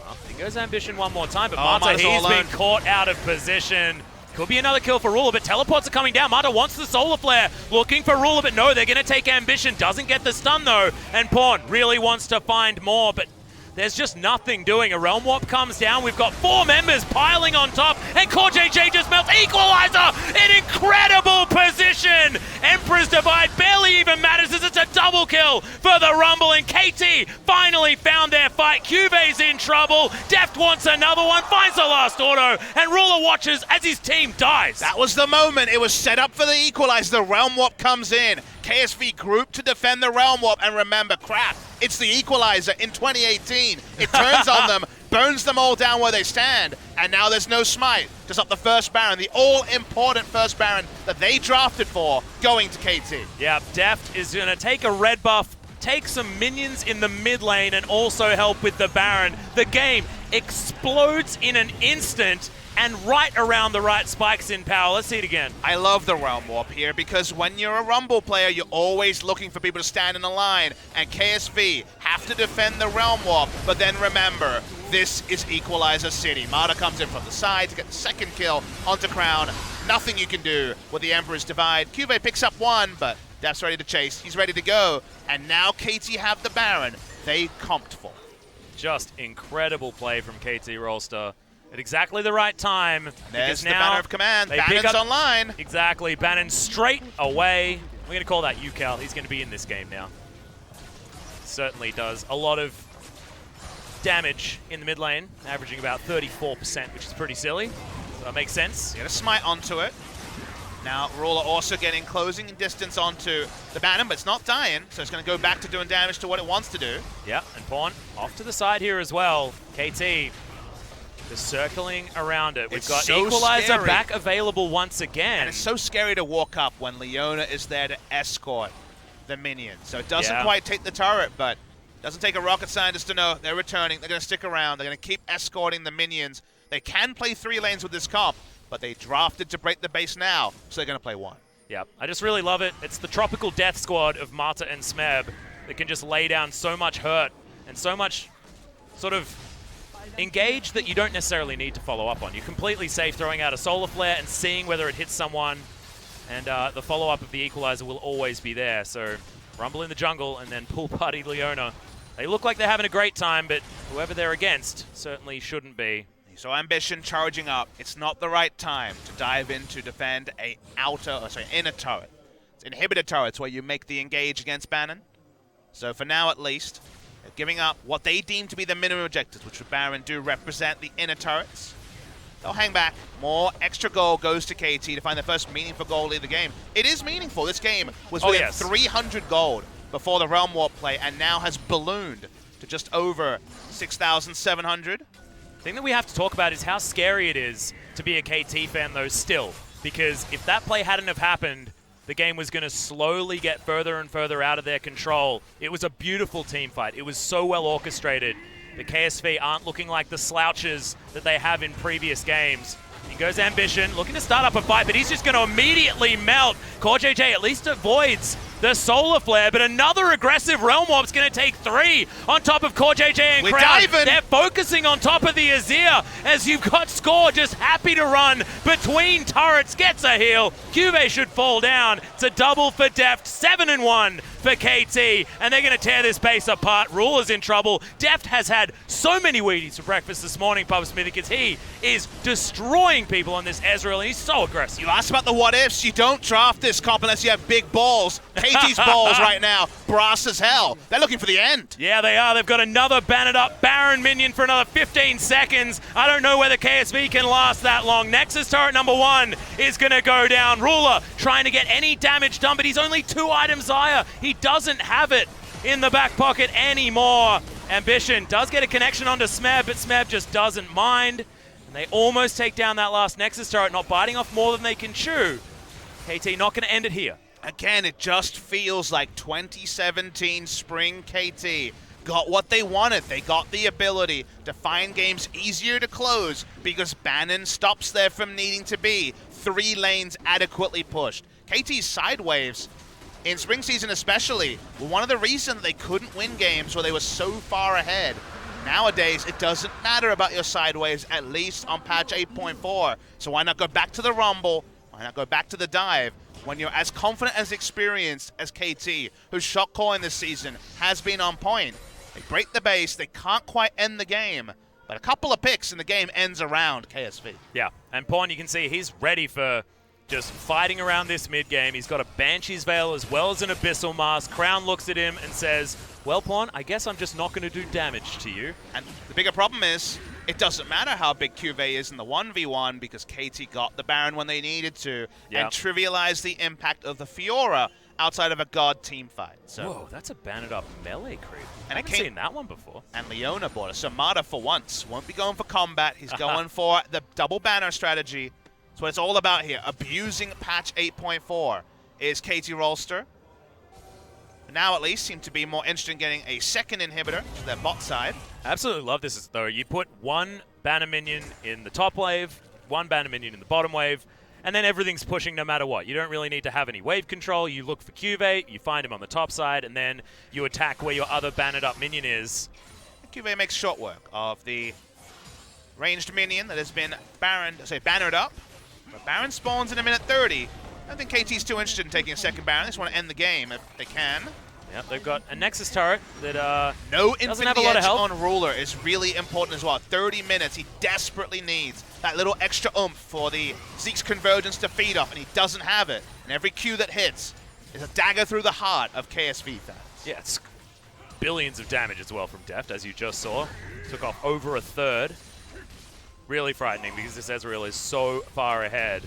Well, there goes Ambition one more time, but Mata, he's been caught out of position. Could be another kill for Ruler, but teleports are coming down. Mata wants the Solar Flare, looking for Ruler, but no, they're going to take Ambition. Doesn't get the stun, though, and Pawn really wants to find more, but there's just nothing doing. A Realm Warp comes down. We've got 4 members piling on top, and CoreJJ just melts. Equalizer! An incredible position! Emperor's Divide barely even matters as it's a double kill for the Rumble, and KT finally found their fight. Cuve's in trouble. Deft wants another one, finds the last auto, and Ruler watches as his team dies. That was the moment. It was set up for the Equalizer. The Realm Warp comes in. KSV group to defend the Realm Warp, and remember, crap, it's the Equalizer in 2018. It turns on them, burns them all down where they stand, and now there's no smite. Just up the first Baron, the all-important first Baron that they drafted for, going to KT. Yeah, Deft is going to take a red buff, take some minions in the mid lane, and also help with the Baron. The game explodes in an instant, and right around the right spikes in power. Let's see it again. I love the Realm Warp here because when you're a Rumble player, you're always looking for people to stand in a line, and KSV have to defend the Realm Warp, but then remember, this is Equalizer City. Mata comes in from the side to get the second kill onto Crown. Nothing you can do with the Emperor's Divide. Cuve picks up one, but Deft's ready to chase. He's ready to go, and now KT have the Baron. They comped for. Just incredible play from KT Rolster. At exactly the right time. There's the now Banner of Command. Bannon's online. Exactly. Bannon straight away. We're going to call that UCal. He's going to be in this game now. Certainly does a lot of damage in the mid lane, averaging about 34%, which is pretty silly. So that makes sense. Get a smite onto it. Now, Ruler also getting closing distance onto the Bannon, but it's not dying, so it's going to go back to doing damage to what it wants to do. Yeah, and Pawn off to the side here as well. KT. Just circling around it. We've got so Equalizer scary. back available once again. And it's so scary to walk up when Leona is there to escort the minions. So it doesn't quite take the turret, but doesn't take a rocket scientist to know they're returning. They're going to stick around. They're going to keep escorting the minions. They can play 3 lanes with this comp, but they drafted to break the base now, so they're going to play 1. Yeah, I just really love it. It's the tropical death squad of Mata and Smeb that can just lay down so much hurt and so much sort of engage that you don't necessarily need to follow up on. You're completely safe throwing out a Solar Flare and seeing whether it hits someone, and the follow-up of the Equalizer will always be there. So Rumble in the jungle and then Pool Party Leona. They look like they're having a great time, but whoever they're against certainly shouldn't be. So Ambition charging up. It's not the right time to dive in to defend a inner turret. It's inhibitor turrets where you make the engage against Bannon. So for now at least, they're giving up what they deem to be the minimum objectives, which for Baron do represent the inner turrets. They'll hang back. More extra gold goes to KT to find their first meaningful goal in the game. It is meaningful. This game was within 300 gold before the Realm Warp play, and now has ballooned to just over 6,700. The thing that we have to talk about is how scary it is to be a KT fan, though, still. Because if that play hadn't have happened, the game was going to slowly get further and further out of their control. It was a beautiful team fight. It was so well orchestrated. The KSV aren't looking like the slouches that they have in previous games. He goes Ambition, looking to start up a fight, but he's just going to immediately melt. CoreJJ at least avoids the Solar Flare, but another aggressive Realm Warp's going to take 3 on top of Core JJ and We're Crown. diving. They're focusing on top of the Azir as you've got Score just happy to run between turrets, gets a heal. QV should fall down. It's a double for Deft, 7-1 for KT, and they're going to tear this base apart. Ruler's in trouble. Deft has had so many Wheaties for breakfast this morning, Pub Smithy, because he is destroying people on this Ezreal, and he's so aggressive. You asked about the what-ifs. You don't draft this comp unless you have big balls. KT's balls right now, brass as hell. They're looking for the end. Yeah, they are. They've got another banned up Baron minion for another 15 seconds. I don't know whether KSV can last that long. Nexus turret number 1 is going to go down. Ruler trying to get any damage done, but he's only 2 items higher. He doesn't have it in the back pocket anymore. Ambition does get a connection onto Smeb, but Smeb just doesn't mind. And they almost take down that last Nexus turret, not biting off more than they can chew. KT not going to end it here. Again, it just feels like 2017 Spring KT got what they wanted. They got the ability to find games easier to close because Bannon stops there from needing to be 3 lanes adequately pushed. KT's side waves, in spring season especially, were one of the reasons they couldn't win games where they were so far ahead. Nowadays, it doesn't matter about your side waves, at least on patch 8.4. So why not go back to the Rumble? Why not go back to the dive? When you're as confident, as experienced as KT, whose shot calling this season has been on point. They break the base, they can't quite end the game, but a couple of picks and the game ends around KSV. Yeah, and Pawn, you can see he's ready for just fighting around this mid game. He's got a Banshee's Veil as well as an Abyssal Mask. Crown looks at him and says, well, Pawn, I guess I'm just not going to do damage to you. And the bigger problem is, it doesn't matter how big QV is in the 1v1 because KT got the Baron when they needed to and trivialized the impact of the Fiora outside of a God team fight. So, whoa, that's a banded up melee creep. And I haven't seen that one before. And Leona bought it. So Mata, for once, won't be going for combat. He's going for the double banner strategy. That's what it's all about here. Abusing patch 8.4 is KT Rolster. Now at least seem to be more interested in getting a second inhibitor to their bot side. Absolutely love this though. You put 1 banner minion in the top wave, 1 banner minion in the bottom wave, and then everything's pushing no matter what. You don't really need to have any wave control. You look for QV, you find him on the top side, and then you attack where your other bannered up minion is. QV makes short work of the ranged minion that has been bannered up. But Baron spawns in a minute 30. I don't think KT's too interested in taking a second Baron. They just want to end the game if they can. Yep, they've got a Nexus turret that no doesn't have a infinity lot of edge health on Ruler is really important as well. 30 minutes, he desperately needs that little extra oomph for the Zeke's convergence to feed off, and he doesn't have it. And every Q that hits is a dagger through the heart of KSV fans. Yeah, it's billions of damage as well from Deft, as you just saw. Took off over a third. Really frightening because this Ezreal is so far ahead.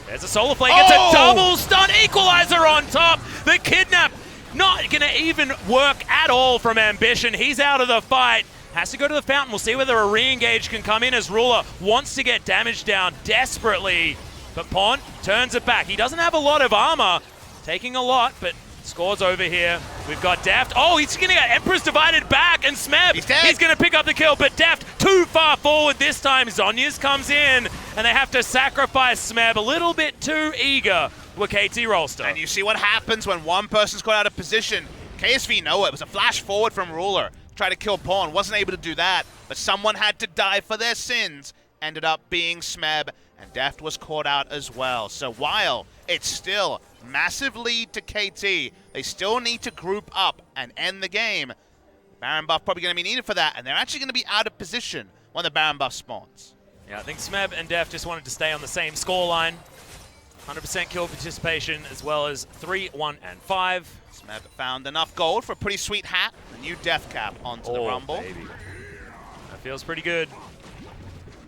There's a Solar Flare, gets a double stun equalizer on top. The Kidnap not going to even work at all from Ambition. He's out of the fight. Has to go to the fountain. We'll see whether a re-engage can come in as Ruler wants to get damage down desperately. But Pont turns it back. He doesn't have a lot of armor. Taking a lot, but scores over here. We've got Deft. Oh, he's going to get Emperor's Divided back, and Smeb, he's going to pick up the kill, but Deft too far forward this time. Zhonya's comes in, and they have to sacrifice Smeb. A little bit too eager with KT Rolster. And you see what happens when one person's got out of position. KSV know it. It was a flash forward from Ruler. Tried to kill Pawn, wasn't able to do that, but someone had to die for their sins. Ended up being Smeb, and Deft was caught out as well. So while it's still massive lead to KT, they still need to group up and end the game. Baron buff probably going to be needed for that, and they're actually going to be out of position when the Baron buff spawns. Yeah, I think Smeb and Deft just wanted to stay on the same scoreline. 100% kill participation, as well as 3, 1, and 5. Smeb found enough gold for a pretty sweet hat. The new death cap onto the Rumble. Baby. That feels pretty good.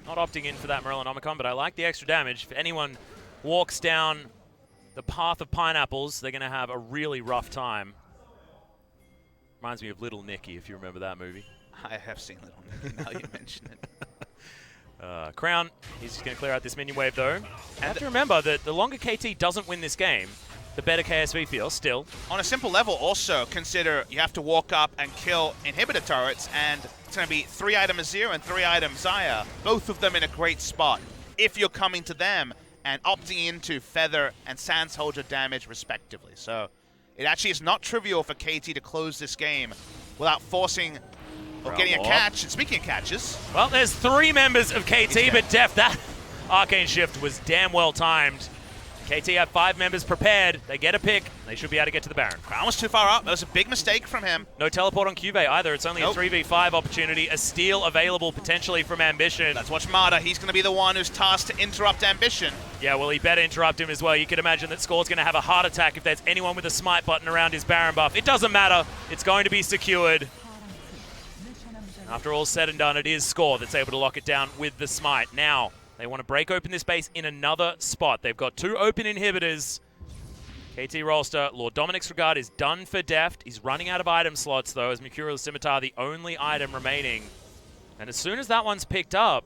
Not opting in for that Merlinomicon, but I like the extra damage. If anyone walks down the path of pineapples, they're going to have a really rough time. Reminds me of Little Nicky, if you remember that movie. I have seen Little Nicky, now you mention it. Crown, he's just going to clear out this minion wave, though. You have to remember that the longer KT doesn't win this game, the better KSV feels still. On a simple level, also consider you have to walk up and kill inhibitor turrets, and it's going to be 3-item Azir and 3-item Xayah, both of them in a great spot if you're coming to them and opting into Feather and Sand Soldier damage respectively. So it actually is not trivial for KT to close this game without forcing or getting a catch. And speaking of catches... Well, there's 3 members of KT, but Def, that Arcane Shift was damn well timed. KT have 5 members prepared. They get a pick. They should be able to get to the Baron. Crown was too far up. That was a big mistake from him. No teleport on QV either. It's only a 3v5 opportunity. A steal available potentially from Ambition. Let's watch Marta. He's going to be the one who's tasked to interrupt Ambition. Yeah, well, he better interrupt him as well. You could imagine that Score's going to have a heart attack if there's anyone with a smite button around his Baron buff. It doesn't matter. It's going to be secured. After all's said and done, it is Score that's able to lock it down with the smite. Now, they want to break open this base in another spot. They've got 2 open inhibitors. KT Rolster, Lord Dominic's Regard is done for Deft. He's running out of item slots, though, as Mercurial Scimitar, the only item remaining. And as soon as that one's picked up,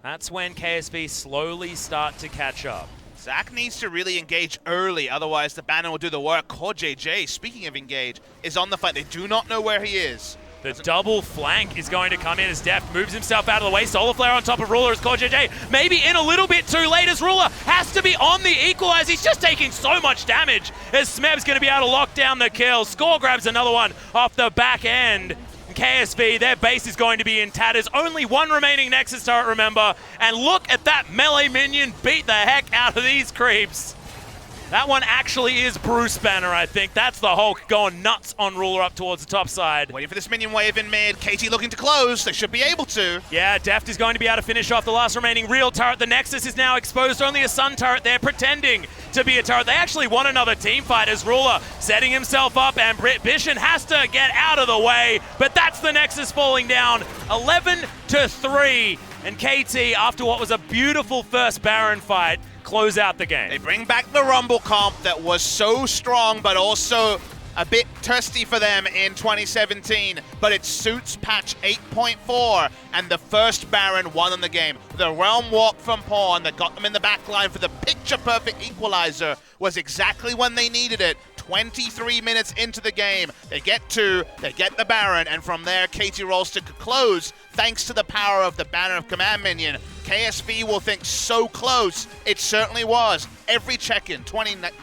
that's when KSV slowly start to catch up. Zach needs to really engage early, otherwise the banner will do the work. Core JJ, speaking of engage, is on the fight. They do not know where he is. The double flank is going to come in as Deft moves himself out of the way. Solar Flare on top of Ruler as Core JJ. Maybe in a little bit too late as Ruler has to be on the equalize. He's just taking so much damage as Smeb's going to be able to lock down the kill. Score grabs another one off the back end. KSV, their base is going to be in tatters. Only 1 remaining Nexus turret, remember. And look at that melee minion beat the heck out of these creeps. That one actually is Bruce Banner, I think. That's the Hulk going nuts on Ruler up towards the top side. Waiting for this minion wave in mid. KT looking to close. They should be able to. Yeah, Deft is going to be able to finish off the last remaining real turret. The Nexus is now exposed. Only a Sun turret. They're pretending to be a turret. They actually want another team fight as Ruler setting himself up, and Ambition has to get out of the way. But that's the Nexus falling down. 11-3. And KT, after what was a beautiful first Baron fight, close out the game. They bring back the Rumble comp that was so strong, but also a bit thirsty for them in 2017. But it suits patch 8.4, and the first Baron won in the game. The Realm Walk from Pawn that got them in the back line for the picture-perfect equalizer was exactly when they needed it. 23 minutes into the game, they get 2, they get the Baron, and from there, KT Rolster could close thanks to the power of the Banner of Command minion. KSV will think so close. It certainly was. Every check-in,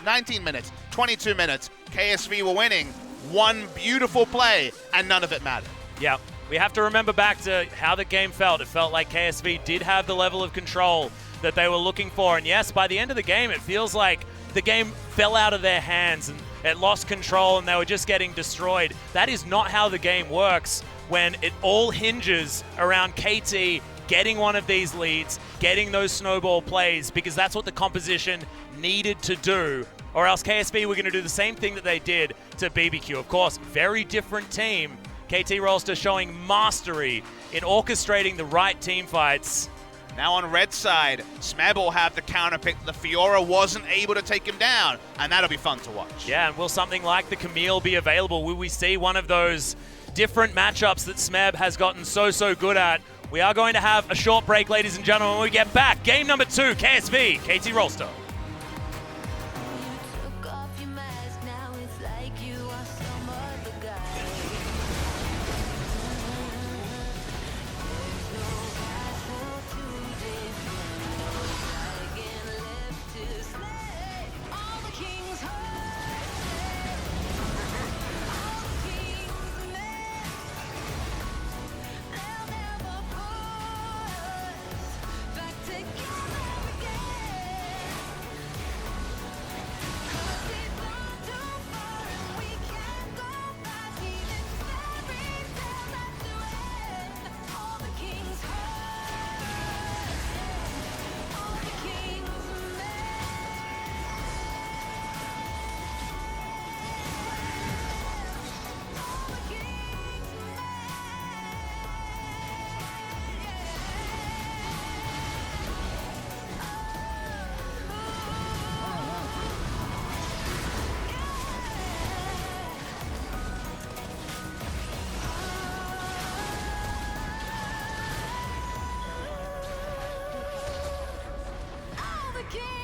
19 minutes, 22 minutes, KSV were winning. One beautiful play, and none of it mattered. Yeah, we have to remember back to how the game felt. It felt like KSV did have the level of control that they were looking for, and yes, by the end of the game, it feels like the game fell out of their hands and it lost control and they were just getting destroyed. That is not how the game works when it all hinges around KT getting one of these leads, getting those snowball plays, because that's what the composition needed to do. Or else KSV were going to do the same thing that they did to BBQ. Of course, very different team. KT Rolster showing mastery in orchestrating the right team fights. Now on red side, Smeb will have the counter pick. The Fiora wasn't able to take him down, and that'll be fun to watch. Yeah, and will something like the Camille be available? Will we see one of those different matchups that Smeb has gotten so good at? We are going to have a short break, ladies and gentlemen. When we get back, game number 2, KSV, KT Rolster. King.